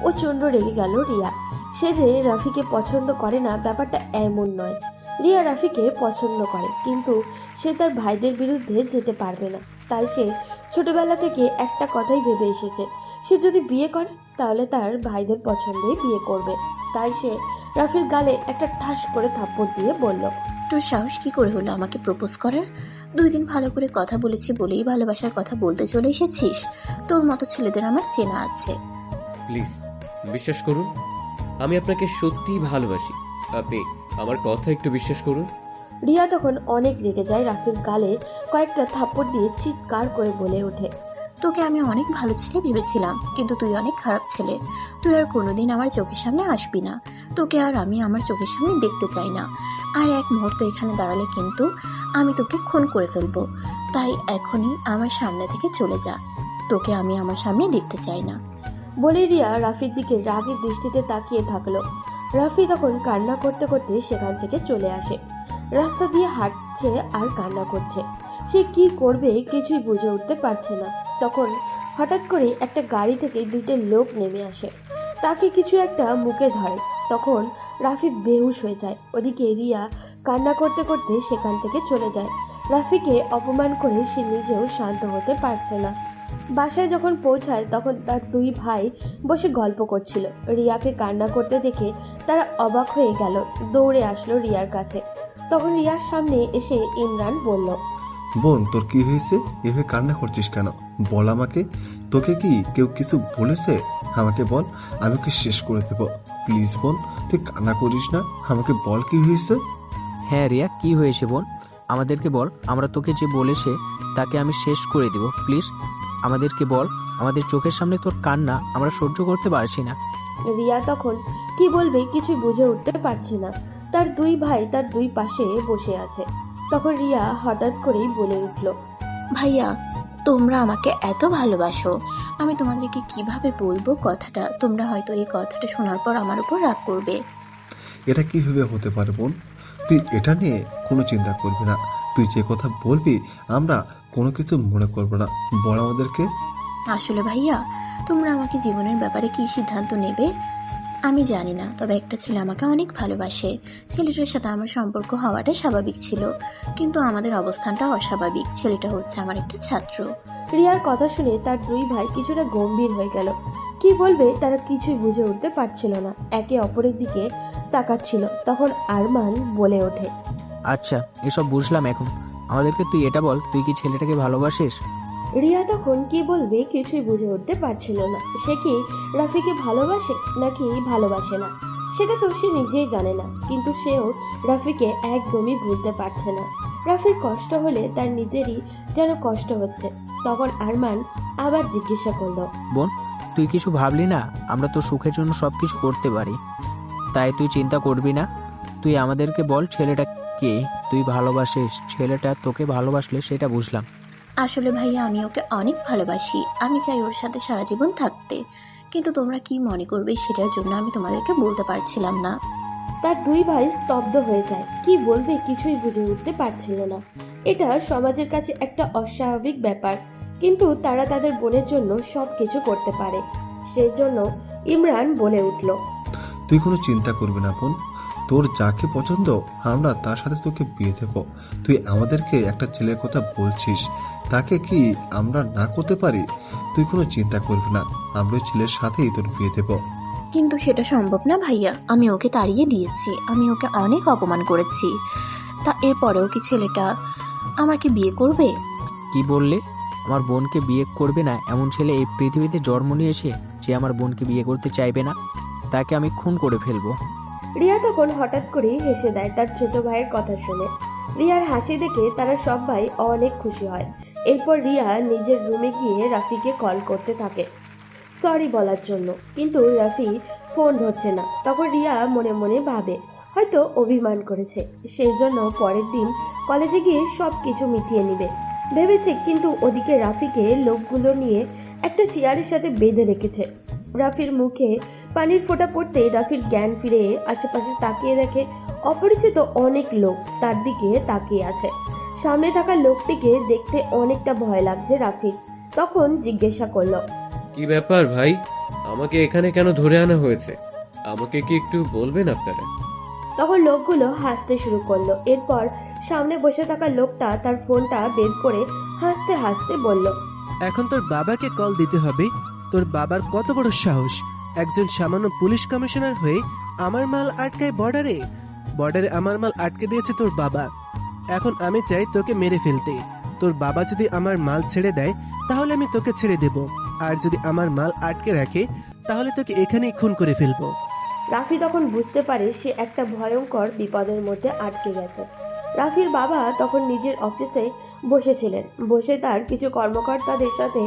প্রচণ্ড রেগে গেল রিয়া। সে যে রাফিকে পছন্দ করে না ব্যাপারটা এমন নয়। রিয়া রাফিকে পছন্দ করে, কিন্তু সে তার ভাইদের বিরুদ্ধে যেতে পারবে না। তাই সে ছোটবেলা থেকে একটা কথাই ভেবে এসেছে, সে যদি বিয়ে করে তাহলে তার ভাইদের পছন্দেই বিয়ে করবে। তাই সে রাফির গালে একটা ঠাস করে থাপ্পড় দিয়ে বলল, তোর সাহস কি করে হলো আমাকে প্রপোজ করার? 2 দিন ভালো করে কথা বলেছি বলেই ভালোবাসার কথা বলতে চলে এসেছিস? তোর মতো ছেলেদের আমার চেনা আছে। প্লিজ বিশ্বাস করুন, আমি আপনাকে সত্যিই ভালোবাসি। আপনি আমার কথা একটু বিশ্বাস করুন। রিয়া তখন অনেক রেগে যায়। রাফির গালে কয়েকটা থাপ্পড় দিয়ে চিৎকার করে বলে ওঠে, তোকে আমি অনেক ভালো ছেলে ভেবেছিলাম, কিন্তু তুই অনেক খারাপ ছেলে। তুই আর কোনোদিন আমার চোখের সামনে আসবি না। তোকে আর আমি আমার চোখের সামনে দেখতে চাই না। আর এক মুহূর্ত এখানে দাঁড়ালে কিন্তু আমি তোকে খুন করে ফেলবো। তাই এখনই আমার সামনে থেকে চলে যা। তোকে আমি আমার সামনে দেখতে চাই না। বলে রিয়া রাফির দিকে রাগের দৃষ্টিতে তাকিয়ে থাকলো। রাফি তখন কান্না করতে করতে সেখান থেকে চলে আসে। রাস্তা দিয়ে হাঁটছে আর কান্না করছে। সে কি করবে কিছুই বুঝে উঠতে পারছে না। তখন হঠাৎ করে একটা গাড়ি থেকে 2টা লোক নেমে আসে, তাকে কিছু একটা মুখে ধরে। তখন রাফি বেহুশ হয়ে যায়। ওদিকে রিয়া কান্না করতে করতে সেখান থেকে চলে যায়। রাফিকে অপমান করে সে নিজেও শান্ত হতে পারছে না। বাসায় যখন পৌঁছায় তখন তার 2 ভাই বসে গল্প করছিল। রিয়াকে কান্না করতে দেখে তারা অবাক হয়ে গেল, দৌড়ে আসলো রিয়ার কাছে। তখন রিয়ার সামনে এসে ইমরান বলল, বোন, তোর কি হয়েছে? এভাবে কান্না করছিস কেন? বল আমাকে, তোকে কি কেউ কিছু বলেছে? আমাকে বল, আমি ওকে শেষ করে দেবো। প্লিজ বোন, তুই কান্না করিস না, আমাকে বল কি হয়েছে। হ্যাঁ রিয়া, কি হয়েছে বোন? আমাদেরকে বল, আমরা তোকে যে বলেছে তাকে আমি শেষ করে দিব। প্লিজ আমাদেরকে বল, আমাদের চোখের সামনে তোর কান্না আমরা সহ্য করতে পারছি না। রিয়া তখন কি বলবে কিছুই বুঝে উঠতে পারছে না। তার 2 ভাই তার 2 পাশে বসে আছে। তখন রিয়া হঠাৎ করেই বলে উঠল, ভাইয়া, তোমরা আমাকে এত ভালোবাসো, আমি তোমাদেরকে কিভাবে বলবো কথাটা? তোমরা হয়তো এই কথাটা শোনার পর আমার উপর রাগ করবে। এটা কিভাবে হতে পারে বোন? তুই এটা নিয়ে কোনো চিন্তা করবি না। তুই যে কথা বলবি আমরা কোনো কিছু মনে করবো না। বল আমাদেরকে। আসলে ভাইয়া, তোমরা আমাকে জীবনের ব্যাপারে কি সিদ্ধান্ত নেবে আমি জানি না, তবে একটা ছেলে আমাকে অনেক ভালোবাসে। ছেলেটার সাথে আমার সম্পর্ক হওয়াটা স্বাভাবিক ছিল, কিন্তু আমাদের অবস্থানটা অস্বাভাবিক। ছেলেটা হচ্ছে আমার একটা ছাত্র। রিয়ার কথা শুনে তার 2 ভাই কিছুটা গম্ভীর হয়ে গেল। কি বলবে তারা কিছুই বুঝে উঠতে পারছিল না, একে অপরের দিকে তাকাচ্ছিল। তখন আরমান বলে ওঠে, আচ্ছা, এসব বুঝলাম। এখন আমাদেরকে তুই এটা বল, তুই কি ছেলেটাকে ভালোবাসিস? রিয়া তখন কি বলবে কিছুই বুঝে উঠতে পারছিল না। সে কি রাফিকে ভালোবাসে নাকি ভালোবাসে না সেটা তো সে নিজেই জানে না, কিন্তু সেও রাফিকে একদমই ভুলতে পারছে না। রাফির কষ্ট হলে তার নিজেরই যেন কষ্ট হচ্ছে। তখন আরমান আবার জিজ্ঞাসা করলো, বোন, তুই কিছু ভাবলি না? আমরা তোর সুখের জন্য সব কিছু করতে পারি, তাই তুই চিন্তা করবি না। তুই আমাদেরকে বল, ছেলেটা কে তুই ভালোবাসিস? ছেলেটা তোকে ভালোবাসলে সেটা বুঝলাম। আসলে ভাইয়া, আমি ওকে অনেক ভালোবাসি। আমি চাই ওর সাথে সারা জীবন থাকতে, কিন্তু তোমরা কি মনে করবে সেটার জন্য আমি তোমাদেরকে বলতে পারছিলাম না। তার 2 ভাই স্তব্ধ হয়ে যায়। কি বলবে কিছুই বুঝে উঠতে পারছিল না। এটা সমাজের কাছে একটা অস্বাভাবিক ব্যাপার, কিন্তু তারা তাদের বোনের জন্য সবকিছু করতে পারে। সেই জন্য ইমরান বলে উঠল, তুই কোনো চিন্তা করবি না বোন, তোর যাকে পছন্দ আমরা তার সাথে তোকে বিয়ে দেব। তুই আমাদেরকে একটা ছেলের কথা বলছিস, তাকে কি আমরা না করতে পারি? তুই কোনো চিন্তা করবি না, আমরা ওই ছেলের সাথেই তোর বিয়ে দেব। কিন্তু সেটা সম্ভব না ভাইয়া, আমি ওকে তাড়িয়ে দিয়েছি, আমি ওকে অনেক অপমান করেছি, তা এরপরেও কি ছেলেটা আমাকে বিয়ে করবে? কি বললে? আমার বোনকে বিয়ে করবে না এমন ছেলে এই পৃথিবীতে জন্ম নিয়েছে যে আমার বোনকে বিয়ে করতে চাইবে না? তাকে আমি খুন করে ফেলবো। রিয়া তখন হঠাৎ করেই হেসে দেয় তার ছোট ভাইয়ের কথা শুনে। রিয়ার হাসি দেখে তারা সবাই অনেক খুশি হয়। এরপর রিয়া নিজের রুমে গিয়ে রাফিকে কল করতে থাকে সরি বলার জন্য, কিন্তু রাফি ফোন ধরছে না। তখন রিয়া মনে মনে ভাবে হয়তো অভিমান করেছে, সেই জন্য পরের দিন কলেজে গিয়ে সব কিছু মিটিয়ে নিবে ভেবেছে। কিন্তু ওদিকে রাফিকে লোকগুলো নিয়ে একটা চেয়ারের সাথে বেঁধে রেখেছে। রাফির মুখে পানির ফোঁটা পড়তে রাফির জ্ঞান ফিরে আশেপাশে তাকিয়ে দেখে অপরিচিত অনেক লোক তার দিকে তাকিয়ে আছে। সামনে থাকা লোকটিকে দেখতে অনেকটা ভয় লাগছে রাফির। তখন জিজ্ঞাসা করলো, কি ব্যাপার ভাই, আমাকে এখানে কেন ধরে আনা হয়েছে? আমাকে কি একটু বলবেন আপনারা? তখন লোকগুলো হাসতে শুরু করলো। এরপর সামনে বসে থাকা লোকটা তার ফোনটা বের করে হাসতে হাসতে বলল, এখন তোর বাবাকে কল দিতে হবে। তোর বাবার কত বড় সাহস, একজন সামান্য পুলিশ কমিশনার হয়ে আমার মাল আটকায় বর্ডারে। বর্ডারে আমার মাল আটকে দিয়েছে তোর বাবা। এখন আমি চাই তোকে মেরে ফেলতে। তোর বাবা যদি আমার মাল ছেড়ে দেয় তাহলে আমি তোকে ছেড়ে দেব, আর যদি আমার মাল আটকে রাখে তাহলে তোকে এখানেই খুন করে ফেলবো। রাফি তখন বুঝতে পারে সে একটা ভয়ঙ্কর বিপদের মধ্যে আটকে গেছে। রাফির বাবা তখন নিজের অফিসে বসেছিলেন, বসে তার কিছু কর্মকর্তাদের সাথে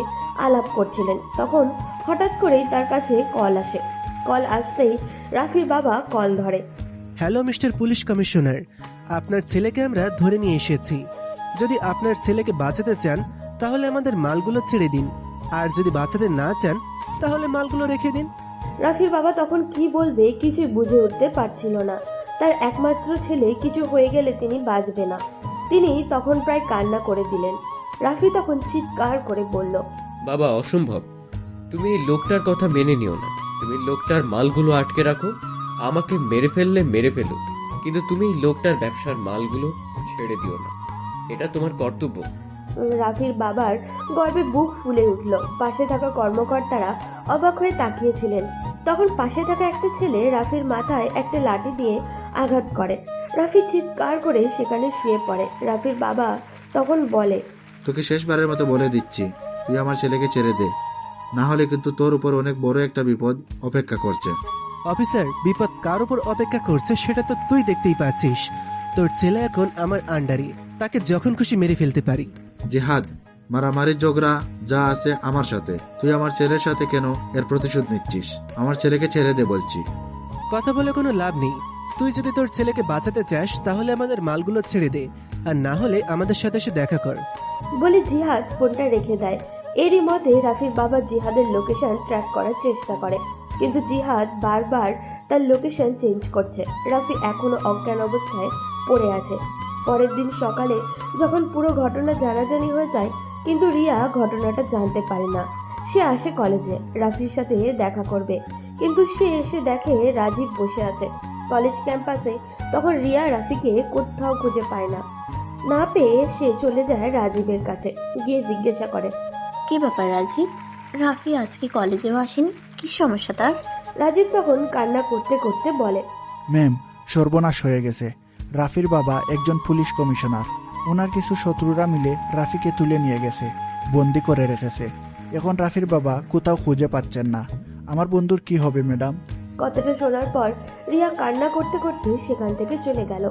আলাপ করছিলেন। তখন হঠাৎ করেই তার কাছে কল আসে। কল আসতেই রাফির বাবা কল ধরে। হ্যালো মিস্টার পুলিশ কমিশনার, আপনার ছেলেকে আমরা ধরে নিয়ে এসেছি। যদি আপনার ছেলেকে বাঁচাতে চান তাহলে আমাদের মালগুলো ছেড়ে দিন, আর যদি বাঁচাতে না চান তাহলে মালগুলো রেখে দিন। রাফির বাবা তখন কি বলবে কিছুই বুঝে উঠতে পারছিল না। তার একমাত্র ছেলে কিছু হয়ে গেলে তিনি বাঁচবে না। তিনি তখন প্রায় কান্না করে দিলেন। রাফি তখন চিৎকার করে বলল, বাবা অসম্ভব, তুমি এই লোকটার কথা মেনে নিও না। তুমি লোকটার মালগুলো আটকে রাখো, আমাকে মেরে ফেললে মেরে ফেলো, কিন্তু তুমি এই লোকটার ব্যবসার মালগুলো ছেড়ে দিও না, এটা তোমার কর্তব্য। রাফির বাবার গর্বে বুক ফুলে উঠল। পাশে থাকা কর্মকর্তারা অবাক হয়ে তাকিয়েছিলেন। তখন পাশে থাকা একটা ছেলে রাফির মাথায় একটা লাঠি দিয়ে আঘাত করে। রাফি চিৎকার করে সেখানে শুয়ে পড়ে। রাফির বাবা তখন বলে, তোকে শেষবারের মতো বলে দিচ্ছি, তুই আমার ছেলেকে ছেড়ে দে, না হলে কিন্তু তোর উপর অনেক বড় একটা বিপদ অপেক্ষা করছে। অফিসার, বিপদ কার উপর অপেক্ষা করছে সেটা তো তুই দেখতেই পাচ্ছিস। তোর ছেলে এখন আমার আন্ডারে, তাকে যখন খুশি মেরে ফেলতে পারি। জিহাদ, মারামারি ঝগড়া যা আছে আমার সাথে, তুই আমার ছেলের সাথে কেন এর প্রতিশোধ নিচ্ছিস? আমার ছেলেকে ছেড়ে দে বলছি। কথা বলে কোনো লাভ নেই। তুই যদি তোর ছেলেকে বাঁচাতে চাস তাহলে আমাদের মালগুলো ছেড়ে দে, আর না হলে আমাদের সাথে এসে দেখা কর। বলে জিহাদ ফোনটা রেখে দেয়। এরই মধ্যে রাফির বাবা জিহাদের লোকেশন ট্র্যাক করার চেষ্টা করে, কিন্তু জিহাদ বারবার তার লোকেশন চেঞ্জ করছে। রাফি এখনো অজ্ঞান অবস্থায় পড়ে আছে। পরের দিন সকালে যখন পুরো ঘটনা জানাজানি হয়ে যায়, কিন্তু রিয়া ঘটনাটা জানতে পারে না। সে আসে কলেজে রাফির সাথে দেখা করবে, কিন্তু সে এসে দেখে রাজীব বসে আছে কলেজ ক্যাম্পাসে। তখন রিয়া রাফিকে কোথাও খুঁজে পায় না। না পেয়ে সে চলে যায় রাজীবের কাছে, গিয়ে জিজ্ঞাসা করে, কি ব্যাপার রাজীব, রাফি আজকে কলেজেও আসেনি, কি সমস্যা তার? রাজীব তখন কান্না করতে করতে বলে, ম্যাম, সর্বনাশ হয়ে গেছে। রাফির বাবা একজন পুলিশ কমিশনার, ওনার কিছু শত্রুরা মিলে রাফিকে তুলে নিয়ে গেছে, বন্দি করে রেখেছে। এখন রাফির বাবা কোথাও খুঁজে পাচ্ছেন না। আমার বন্ধুর কি হবে ম্যাডাম? কথাটা শোনার পর রিয়া কান্না করতে করতে সেখান থেকে চলে গেল।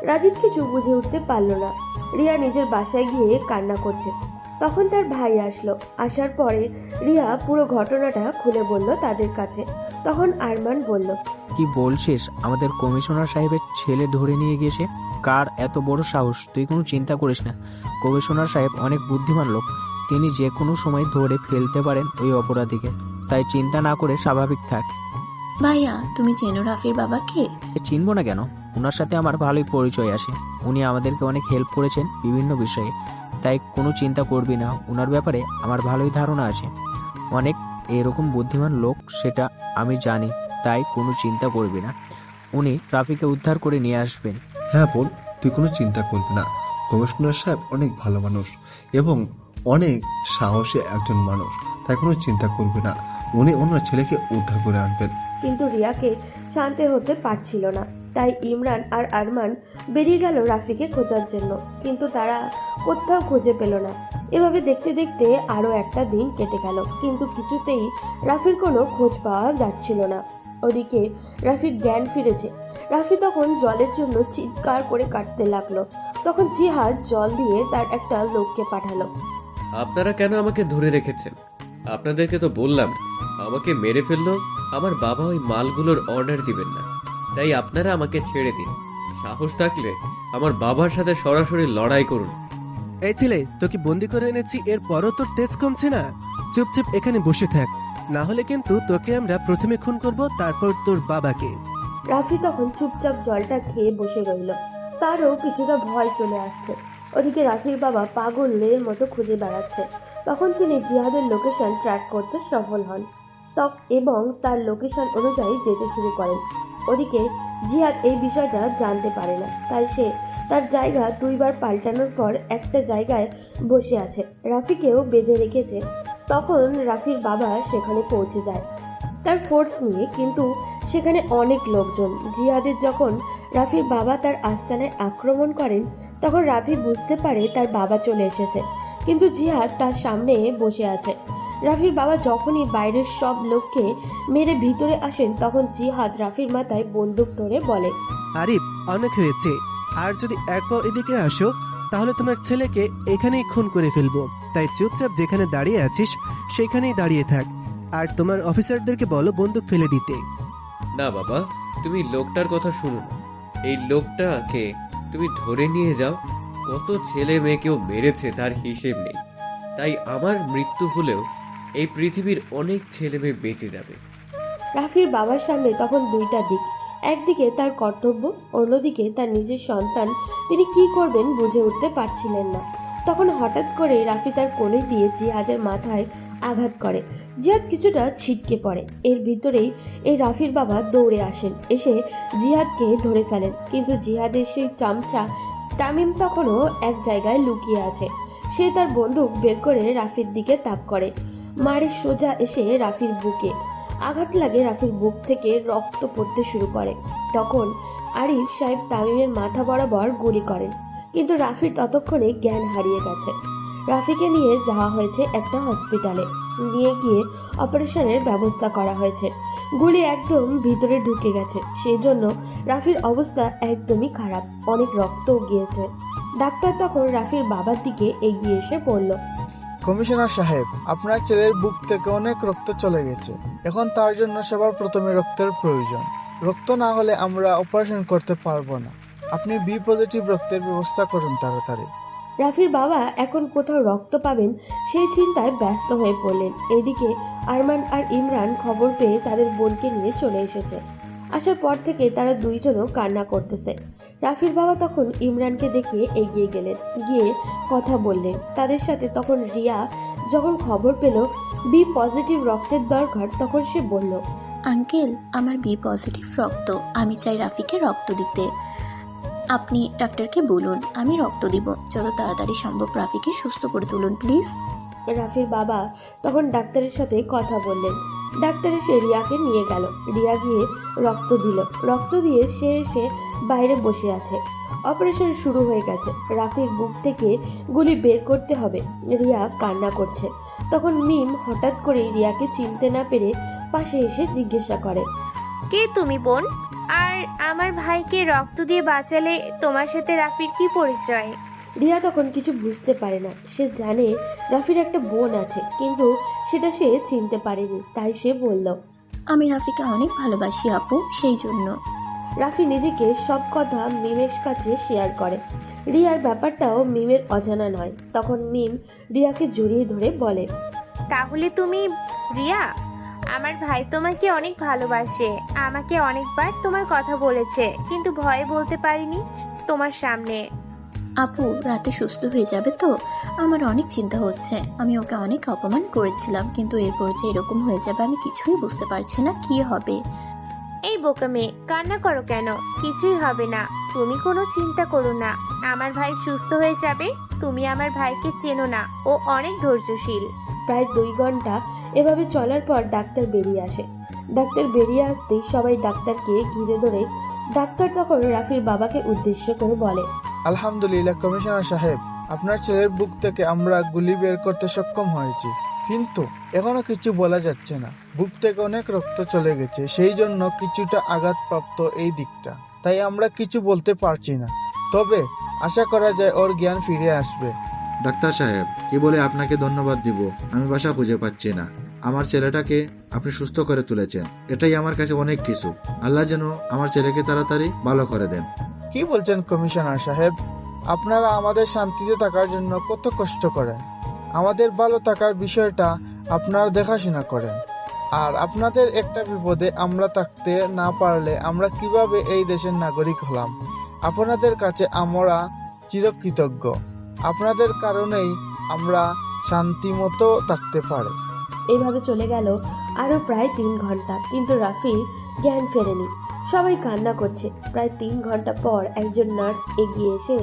রাজীব কিছু বুঝে উঠতে পারল না। রিয়া নিজের বাসায় গিয়ে কান্না করছে। তখন তার ভাই আসলো। আসার পরে রিয়া পুরো ঘটনাটা খুলে বলল তাদের কাছে। তখন আরমান বলল, কি বলছিস? আমাদের কমিশনার সাহেবের ছেলে ধরে নিয়ে গিয়েছে? কার এত বড় সাহস? তুই কোনো চিন্তা করিস না, কমিশনার সাহেব অনেক বুদ্ধিমান লোক, তিনি যে কোনো সময় ধরে ফেলতে পারেন ওই অপরাধীকে, তাই চিন্তা না করে স্বাভাবিক থাক। ভাইয়া, তুমি চেনো রাফির বাবাকে? চিনবো না কেন, ওনার সাথে আমার ভালোই পরিচয় আছে। উনি আমাদেরকে অনেক হেল্প করেছেন বিভিন্ন বিষয়ে, তাই কোনো চিন্তা করবি না, ওনার ব্যাপারে আমার ভালোই ধারণা আছে। অনেক এরকম বুদ্ধিমান লোক, সেটা আমি জানি, তাই কোনো চিন্তা করবি না। উনি রাফিকে উদ্ধার করে নিয়ে আসবেন। হ্যাঁ বোন, তুই কোনো চিন্তা করবি না। কমিশনার সাহেব অনেক ভালো মানুষ এবং অনেক সাহসী একজন মানুষ, তাই কোনো চিন্তা করবি না। উনি ওনার ছেলেকে উদ্ধার করে আনবেন। কিন্তু রিয়াকে শান্ত হতে পারছিল না, তাই ইমরান আর আরমান বেরিয়ে গেল রাফিকে খোঁজার জন্য, কিন্তু তারা কোথাও খুঁজে পেল না। এভাবে দেখতে দেখতে আরও একটা দিন কেটে গেল, কিন্তু কিছুতেই রাফির কোনো খোঁজ পাওয়া যাচ্ছিল না। ওদিকে রাফির জ্ঞান ফিরেছে। রাফি তখন জলের জন্য চিৎকার করে কাটতে লাগলো। তখন জিহাদ জল দিয়ে তার একটা লোককে পাঠালো। আপনারা কেন আমাকে ধরে রেখেছেন? আপনাদেরকে তো বললাম আমাকে মেরে ফেললো আমার বাবা ওই মালগুলোর অর্ডার দিবেন না, তাই আপনারা আমাকে ছেড়ে দিন। সাহস থাকলে আমার বাবার সাথে সরাসরি লড়াই করুন। এই ছেলে, তোকে বন্দি করে এনেছি, এরপরও তোর তেজ কমছে না? চুপচাপ এখানে বসে থাক, না হলে কিন্তু তোকে আমরা প্রথমে খুন করব, তারপর তোর বাবাকে। রাফি তখন চুপচাপ জলটা খেয়ে বসে রইল। তারও কিছুটা ভয় চলে আসছে। ওদিকে রাফির বাবা পাগলের মতো খুঁজে বেড়াচ্ছে। তখন তিনি জিহাদের লোকেশন ট্র্যাক করতে সফল হন এবং তার লোকেশন অনুযায়ী যেতে শুরু করেন। ওদিকে জিহাদ এই বিষয়টা জানতে পারে না, তাই সে তার জায়গা দুইবার পাল্টানোর পর একটা জায়গায় বসে আছে, রাফিকেও বেঁধে রেখেছে। তখন রাফির বাবা সেখানে পৌঁছে যায় তার ফোর্স নিয়ে, কিন্তু সেখানে অনেক লোকজন। জিহাদের যখন রাফির বাবা তার আস্তানায় আক্রমণ করেন, তখন রাফি বুঝতে পারে তার বাবা চলে এসেছে, কিন্তু জিহাদ তার সামনে বসে আছে। রাফির বাবা যখনই বাইরের সব লোককে মেরে ভিতরে আসেন, তখন জিহাদ রাফির মাথায় বন্দুক ধরে বলে, আরিফ, অনেক হয়েছে, আর যদি এক পাও এদিকে আসো তাহলে তোমার ছেলেকে এখানেই খুন করে ফেলবো। তাই চুপচাপ যেখানে দাঁড়িয়ে আছিস সেখানেই দাঁড়িয়ে থাক, আর তোমার অফিসারদেরকে বলো বন্দুক ফেলে দিতে। না বাবা, তুমি লোকটার কথা শুনো না। এই লোকটাকে তুমি ধরে নিয়ে যাও। কত ছেলে মেয়েকেও মেরেছে তার হিসেব নেই, তাই আমার মৃত্যু হলেও এই পৃথিবীর অনেক ছেলে মেয়ে বেঁচে যাবে। রাফির বাবার সামনে তখন দুইটা দিক, একদিকে তার কর্তব্য, অন্যদিকে তার নিজের সন্তান। তিনি কি করবেন বুঝে উঠতে পারছিলেন না। তখন হঠাৎ করে রাফি তার কোণে দিয়ে জিহাদের মাথায় আঘাত করে। জিহাদ কিছুটা ছিটকে পড়ে। এর ভিতরেই এই রাফির বাবা দৌড়ে আসেন, এসে জিহাদকে ধরে ফেলেন। কিন্তু জিহাদের সেই চামচা তামিম তখনও এক জায়গায় লুকিয়ে আছে। সে তার বন্দুক বের করে রাফির দিকে তাক করে, মারে সোজা এসে রাফির বুকে আঘাত লাগে। রাফির বুক থেকে রক্ত পড়তে শুরু করে। তখন আরিফ সাহেব তামিমের মাথা বরাবর গুলি করেন, কিন্তু রাফি ততক্ষণে জ্ঞান হারিয়ে গেছে। রাফিকে নিয়ে যাওয়া হয়েছে একটা হসপিটালে, নিয়ে গিয়ে অপারেশনের ব্যবস্থা করা হয়েছে। গুলি একদম ভিতরে ঢুকে গেছে, সেই জন্য রাফির অবস্থা একদমই খারাপ, অনেক রক্তও গিয়েছে। ডাক্তার তখন রাফির বাবার দিকে এগিয়ে এসে বলল, কমিশনার সাহেব, আপনার ছেলের বুক থেকে অনেক রক্ত চলে গেছে। এখন তার জন্য সবার প্রথমে রক্তের প্রয়োজন। রক্ত না হলে আমরা অপারেশন করতে পারবো না। আপনি বি পজিটিভ রক্তের ব্যবস্থা করুন তাড়াতাড়ি। রাফির বাবা এখন কোথাও রক্ত পাবেন সেই চিন্তায় ব্যস্ত হয়ে পড়লেন। এদিকে আরমান আর ইমরান খবর পেয়ে তাদের বোনকে নিয়ে চলে এসেছে। আসার পর থেকে তারা দুইজনও কান্না করতেছে। রাফির বাবা তখন ইমরানকে দেখে এগিয়ে গেলেন, গিয়ে কথা বললেন তাদের সাথে। তখন রিয়া যখন খবর পেল বি পজিটিভ রক্তের দরকার, তখন সে বলল, আঙ্কেল, আমার বি পজিটিভ রক্ত, আমি চাই রাফিকে রক্ত দিতে। আপনি ডাক্তারকে বলুন আমি রক্ত দিব, যত তাড়াতাড়ি সম্ভব রাফিকে সুস্থ করে তুলুন প্লিজ। রাফির বাবা তখন ডাক্তারের সাথে কথা বললেন। ডাক্তার এসে রিয়াকে নিয়ে গেল। রিয়া গিয়ে রক্ত দিল। রক্ত দিয়ে সে এসে বাইরে বসে আছে। অপারেশন শুরু হয়ে গেছে। রাফির বুক থেকে গুলি বের করতে হবে। রিয়া কান্না করছে। তখন মিম হঠাৎ করে রিয়াকে চিনতে না পেরে পাশে এসে জিজ্ঞাসা করে, কে তুমি বোন? আর আমার ভাইকে রক্ত দিয়ে বাঁচালে তোমার সাথে রাফির কি পরিচয়? রিয়া তখন কিছু বুঝতে পারে না। সে জানে রাফির একটা বোন আছে, কিন্তু সেটা সে চিনতে পারেনি। তাই সে বলল, আমি রাফিকে অনেক ভালোবাসি আপু, সেই জন্য। রাফি নিজেকে সব কথা মিমের কাছে শেয়ার করে। রিয়ার ব্যাপারটাও মিমের অজানা নয়। তখন মিম রিয়াকে জড়িয়ে ধরে বলে, তাহলে তুমি রিয়া? আমার ভাই তোমাকে অনেক ভালোবাসে, আমাকে অনেকবার তোমার কথা বলেছে, কিন্তু ভয়ে বলতে পারিনি তোমার সামনে। আপু রাতে সুস্থ হয়ে যাবে তো? আমার অনেক চিন্তা হচ্ছে। আমি ওকে অনেক অপমান করেছিলাম, কিন্তু এরপর যে এরকম হয়ে যাবে আমি কিছুই বুঝতে পারছি না কি হবে। এই বোকা মেয়ে, কান্না করো কেন? কিছুই হবে না, তুমি কোনো চিন্তা করো না। আমার ভাই সুস্থ হয়ে যাবে। তুমি আমার ভাইকে চেনো না, ও অনেক ধৈর্যশীল। প্রায় 2 ঘন্টা এভাবে চলার পর ডাক্তার বেরিয়ে আসে। ডাক্তার বেরিয়ে আসতেই সবাই ডাক্তারকে ঘিরে ধরে। ডাক্তার তখন রাফির বাবাকে উদ্দেশ্য করে বলে, আলহামদুলিল্লাহ কমিশনার সাহেব, আপনার ছেলের বুক থেকে আমরা গুলি বের করতে সক্ষম হয়েছি, কিন্তু এখনো কিছু বলা যাচ্ছে না। বুক থেকে অনেক রক্ত চলে গেছে, সেই জন্য কিছুটা আঘাতপ্রাপ্ত এই দিকটা, তাই আমরা কিছু বলতে পারছি না। তবে আশা করা যায় ওর জ্ঞান ফিরে আসবে। ডাক্তার সাহেব, কি বলে আপনাকে ধন্যবাদ দিব, আমি বাসা খুঁজে পাচ্ছি না। আমার ছেলেটাকে আপনি সুস্থ করে তুলেছেন, এটাই আমার কাছে অনেক কিছু। আল্লাহ যেন আমার ছেলেকে তাড়াতাড়ি ভালো করে দেন। কি বলছেন কমিশনার সাহেব? আপনারা আমাদের শান্তিতে থাকার জন্য কত কষ্ট করেন, আমাদের ভালো থাকার বিষয়টা আপনারা দেখাশোনা করেন, আর আপনাদের একটা বিপদে আমরা থাকতে না পারলে আমরা কিভাবে এই দেশের নাগরিক হলাম? আপনাদের কাছে আমরা চিরকৃতজ্ঞ। আপনাদের কারণেই আমরা শান্তিমতো থাকতে পারি। এইভাবে চলে গেল আরো প্রায় 3 ঘন্টা, কিন্তু রাফির জ্ঞান ফেরেনি। সবাই কান্না করছে। প্রায় 3 ঘন্টা পর একজন নার্স এগিয়ে এসে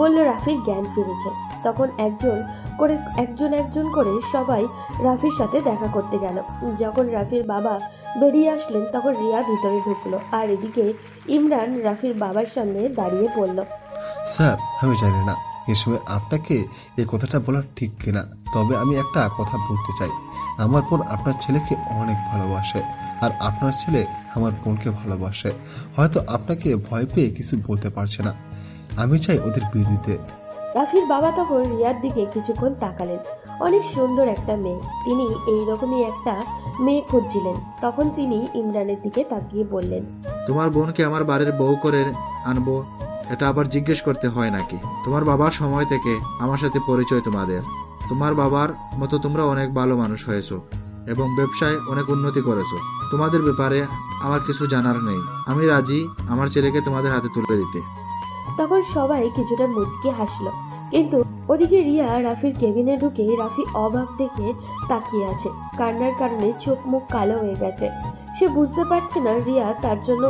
বলল রাফির জ্ঞান ফিরেছে। তখন একজন করে সবাই রাফির সাথে দেখা করতে গেল। যখন রাফির বাবা বেরিয়ে আসলেন তখন রিয়া ভিতরে ঢুকলো, আর এদিকে ইমরান রাফির বাবার সামনে দাঁড়িয়ে পড়ল। স্যার, আমি জানি না এ সময় আপনাকে এই কথাটা বলা ঠিক কিনা, তবে আমি একটা কথা বলতে চাই। আমার বোন আপনার ছেলেকে অনেক ভালোবাসে, আর আপনার ছেলে আমার বোনকে ভালোবাসে। হয়তো আপনাকে ভয় পেয়ে কিছু বলতে পারছে না। আমি চাই ওদের বিয়ে দিতে। রাফির বাবা তখন রিয়ার দিকে কিছুক্ষণ তাকালেন। অনেক সুন্দর একটা মেয়ে, তিনি এইরকমই একটা মেয়ে খুঁজছিলেন। তখন তিনি ইমরানের দিকে তাকিয়ে বললেন, তোমার বোনকে আমার বাড়ির বউ করে আনবো, এটা আবার জিজ্ঞেস করতে হয় নাকি? তোমার বাবার সময় থেকে আমার সাথে পরিচয় তোমাদের। তোমার বাবার মতো তোমরা অনেক ভালো মানুষ হয়েছো এবং ব্যবসায় অনেক উন্নতি করেছো। তোমাদের ব্যাপারে আমার কিছু জানার নেই। আমি রাজি আমার ছেলেকে তোমাদের হাতে তুলে দিতে। তখন সবাই কিছুটা মুচকি হাসলো। কিন্তু ওদিকে রিয়া রাফির কেবিনে ঢুকে রাফি অবাক দেখে তাকিয়ে আছে। কান্নার কারণে চোখ মুখ কালো হয়ে গেছে। সে বুঝতে পারছে না রিয়া তার জন্য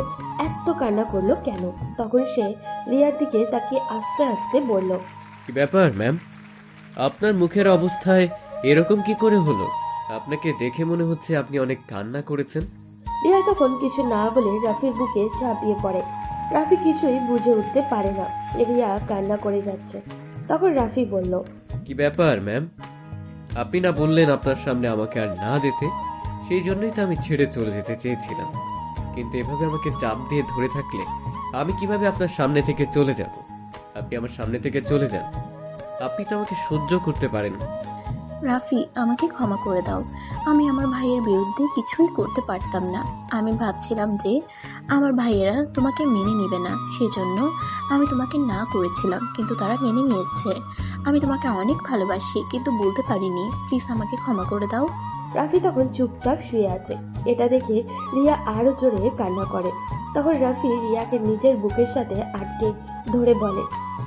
এত কান্না করলো কেন। তখন সে রিয়ার দিকে তাকিয়ে আস্তে আস্তে বলল, কি ব্যাপার ম্যাম, আপনার মুখের অবস্থায় এরকম কি করে হলো? আপনাকে দেখে মনে হচ্ছে আপনি অনেক কান্না করেছেন। রিয়া তখন কিছু না বলে রাফির বুকে ঝাঁপিয়ে পড়ে। রাফি কিছুই বুঝে উঠতে পারে না, রিয়া কান্না করে যাচ্ছে। তখন রাফি বলল, কি ব্যাপার ম্যাম, আপনি না বললেন আপনার সামনে আমাকে আর না যেতে? সেই জন্যই তো আমি ছেড়ে চলে যেতে চেয়েছিলাম, কিন্তু এভাবে আমাকে চাপ দিয়ে ধরে থাকলে আমি কিভাবে আপনার সামনে থেকে চলে যাব? আপনি আমার সামনে থেকে চলে যান, আপনি তো আমাকে সহ্য করতে পারেন না। রাফি, আমাকে ক্ষমা করে দাও। আমি আমার ভাইয়ের বিরুদ্ধে কিছুই করতে পারতাম না। আমি ভাবছিলাম যে আমার ভাইয়েরা তোমাকে মেনে নেবে না, সেজন্য আমি তোমাকে না করেছিলাম, কিন্তু তারা মেনে নিয়েছে। আমি তোমাকে অনেক ভালোবাসি, কিন্তু বলতে পারিনি। প্লিজ আমাকে ক্ষমা করে দাও। রাফি তখন চুপচাপ শুয়ে আছে। এটা দেখে রিয়া আরো জোরে কান্না করে। তখন রাফি রিয়াকে নিজের বুকের সাথে আটকে ধরে বলে,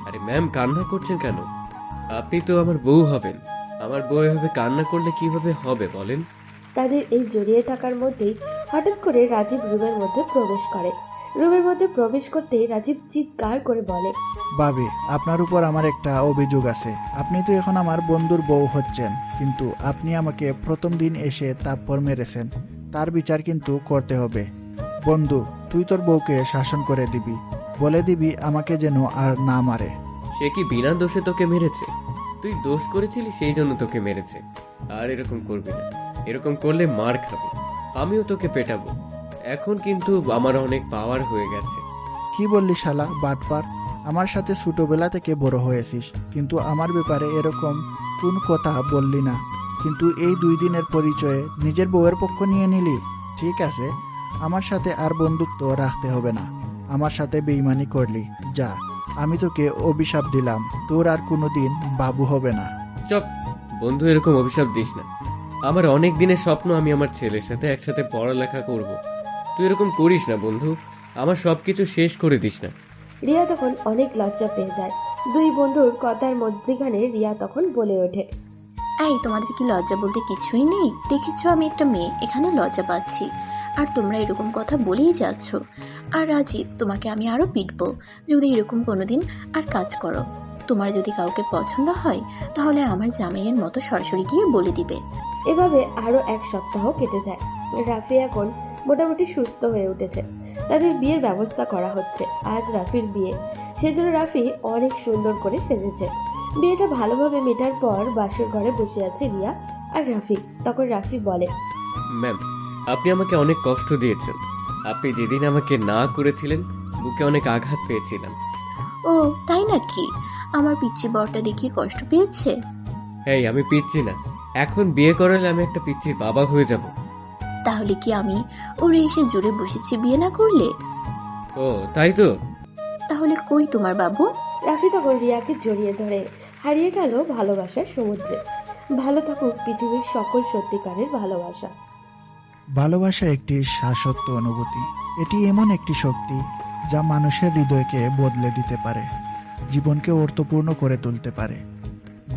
আরে ম্যাম, কান্না করছেন কেন? আপনি তো আমার বউ হবেন। আমার বউ এভাবে কান্না করলে কিভাবে হবে বলেন? তাদের এই জড়িয়ে থাকার মধ্যেই হঠাৎ করে রাজীব রুমের মধ্যে প্রবেশ করে। রুমের মধ্যে প্রবেশ করতেই রাজীব চিৎকার করে বলে, ভাবি, আপনার উপর আমার একটা অভিযোগ আছে। আপনি তো এখন আমার বন্ধুর বউ হচ্ছেন, কিন্তু আপনি আমাকে প্রথম দিন এসে তারপর মেরেছেন। তার বিচার কিন্তু করতে হবে। বন্ধু, তুই তোর বউকে শাসন করে দিবি, বলে দিবি আমাকে যেন আর না মারে। সে কি বিনা দোষে তোকে মেরেছে? তুই দোষ করেছিলি সেই জন্য তোকে মেরেছে। আর এরকম করবি না, এরকম করলে মার খাবি। আমিও তোকে পেটাবো। এখন কিন্তু আমার অনেক পাওয়ার হয়ে গেছে। কি বললি শালা বাটপার? আমার সাথে ছোটবেলা থেকে বড় হয়েছিস, কিন্তু আমার ব্যাপারে এরকম কোন কথা বললি না। কিন্তু এই 2 দিনের পরিচয়ে নিজের বউয়ের পক্ষ নিয়ে নিলি। ঠিক আছে, আমার সাথে আর বন্ধুত্ব রাখতে হবে না। আমার সাথে বেইমানি করলি, যা। আমি তোকে অভিশাপ দিলাম, তোর আর কোনোদিন বাবু হবে না। চপ, বন্ধু এরকম অভিশাপ দিস না। আমার অনেক দিনের স্বপ্ন আমি আমার ছেলের সাথে একসাথে পড়ালেখা করব। তুই এরকম করিস না বন্ধু, আমার সবকিছু শেষ করে দিস না। রিয়া তখন অনেক লজ্জা পেয়ে যায়। 2 বন্ধুর কথার মধ্যখানে রিয়া তখন বলে ওঠে, এই, তোমাদের কি লজ্জা বলতে কিছুই নেই? দেখেছো আমি একটা মেয়ে, এখানে লজ্জা পাচ্ছি। আর তোমরা এরকম কথা বলেই যাচ্ছ। আর রাজীব, তোমাকে আমি আরও পিটবো যদি এরকম কোনোদিন আর কাজ করো। তোমার যদি কাউকে পছন্দ হয় তাহলে আমার জামাইয়ের মতো সরাসরি গিয়ে বলে দিবে। এভাবে আরো 1 সপ্তাহ কেটে যায়। রাফি এখন মোটামুটি সুস্থ হয়ে উঠেছে। তাদের বিয়ের ব্যবস্থা করা হচ্ছে। আজ রাফির বিয়ে, সেজন্য রাফি অনেক সুন্দর করে সেজেছে। বিয়েটা ভালোভাবে মেটার পর বাসর ঘরে বসে আছে রিয়া আর রাফি। তখন রাফি বলে, ম্যাম, আপনি আমাকে অনেক কষ্ট দিয়েছেন। আপনি যেদিন আমাকে না করেছিলেন বুকে অনেক আঘাত পেয়েছিলাম। ও তাই নাকি? আমার পিচ্চি বরটা দেখি কষ্ট পেয়েছে। এই, আমি পিচ্ছি না। এখন বিয়ে করালে আমি একটা পিচ্চির বাবা হয়ে যাব। তাহলে কি আমি ওরে এসে জুড়ে বসেছি বিয়ে না করলে? ও তাই তো। তাহলে কই তোমার বাবু? রাফি তখন রিয়াকে জড়িয়ে ধরে। হারিয়ে গেল ভালোবাসার সমুদ্রে। ভালো থাকুক পৃথিবীর সকল সত্যিকারের ভালোবাসা। ভালোবাসা একটি শাশ্বত অনুভূতি। এটি এমন একটি শক্তি যা মানুষের হৃদয়কে বদলে দিতে পারে, জীবনকে অর্থপূর্ণ করে তুলতে পারে।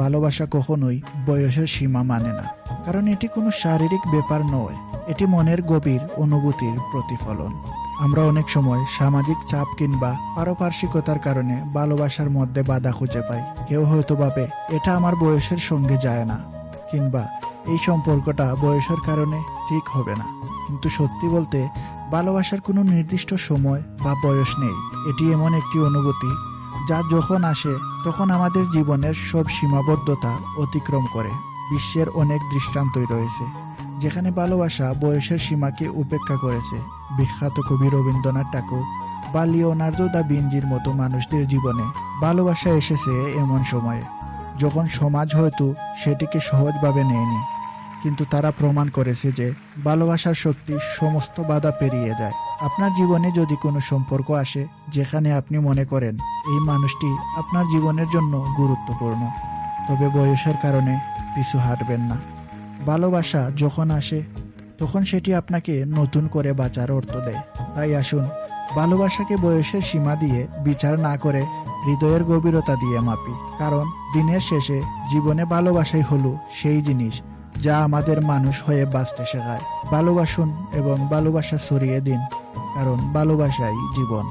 ভালোবাসা কখনোই বয়সের সীমা মানে না, কারণ এটি কোনো শারীরিক ব্যাপার নয়, এটি মনের গভীর অনুভূতির প্রতিফলন। আমরা অনেক সময় সামাজিক চাপ কিংবা পারপার্শ্বিকতার কারণে ভালোবাসার মধ্যে বাধা খুঁজে পাই। কেউ হয়তো ভাবে এটা আমার বয়সের সঙ্গে যায় না, কিংবা এই সম্পর্কটা বয়সের কারণে ঠিক হবে না। কিন্তু সত্যি বলতে ভালোবাসার কোনো নির্দিষ্ট সময় বা বয়স নেই। এটি এমন একটি অনুভূতি যা যখন আসে তখন আমাদের জীবনের সব সীমাবদ্ধতা অতিক্রম করে। বিশ্বের অনেক দৃষ্টান্তই রয়েছে যেখানে ভালোবাসা বয়সের সীমাকে উপেক্ষা করেছে। বিখ্যাত কবি রবীন্দ্রনাথ ঠাকুর বা লিওনার্দো দা ভিঞ্চির মতো মানুষদের জীবনে ভালোবাসা এসেছে এমন সময়ে যখন সমাজ হয়তো সেটিকে সহজভাবে নেয়নি, কিন্তু তারা প্রমাণ করেছে যে ভালোবাসার শক্তি সমস্ত বাধা পেরিয়ে যায়। আপনার জীবনে যদি কোনো সম্পর্ক আসে যেখানে আপনি মনে করেন এই মানুষটি আপনার জীবনের জন্য গুরুত্বপূর্ণ, তবে বয়সের কারণে পিছু হাঁটবেন না। ভালোবাসা যখন আসে তখন সেটি আপনাকে নতুন করে বাঁচার অর্থ দেয়। তাই আসুন ভালোবাসাকে বয়সের সীমা দিয়ে বিচার না করে হৃদয়ের গভীরতা দিয়ে মাপি, কারণ দিনের শেষে জীবনে ভালোবাসাই হলো সেই জিনিস যা আমাদের মানুষ হয়ে বাঁচতে শেখায়। ভালোবাসুন এবং ভালোবাসা ছড়িয়ে দিন, কারণ ভালোবাসাই জীবন।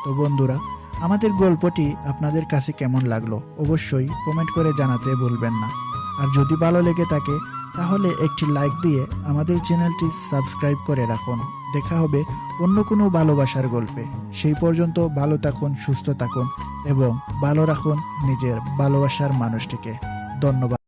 তো বন্ধুরা, আমাদের গল্পটি আপনাদের কাছে কেমন লাগলো অবশ্যই কমেন্ট করে জানাতে ভুলবেন না। আর যদি ভালো লেগে থাকে তাহলে একটি লাইক দিয়ে আমাদের চ্যানেলটি সাবস্ক্রাইব করে রাখুন। দেখা হবে অন্য কোনো ভালোবাসার গল্পে। সেই পর্যন্ত ভালো থাকুন, সুস্থ থাকুন এবং ভালো রাখুন নিজের ভালোবাসার মানুষটিকে। ধন্যবাদ।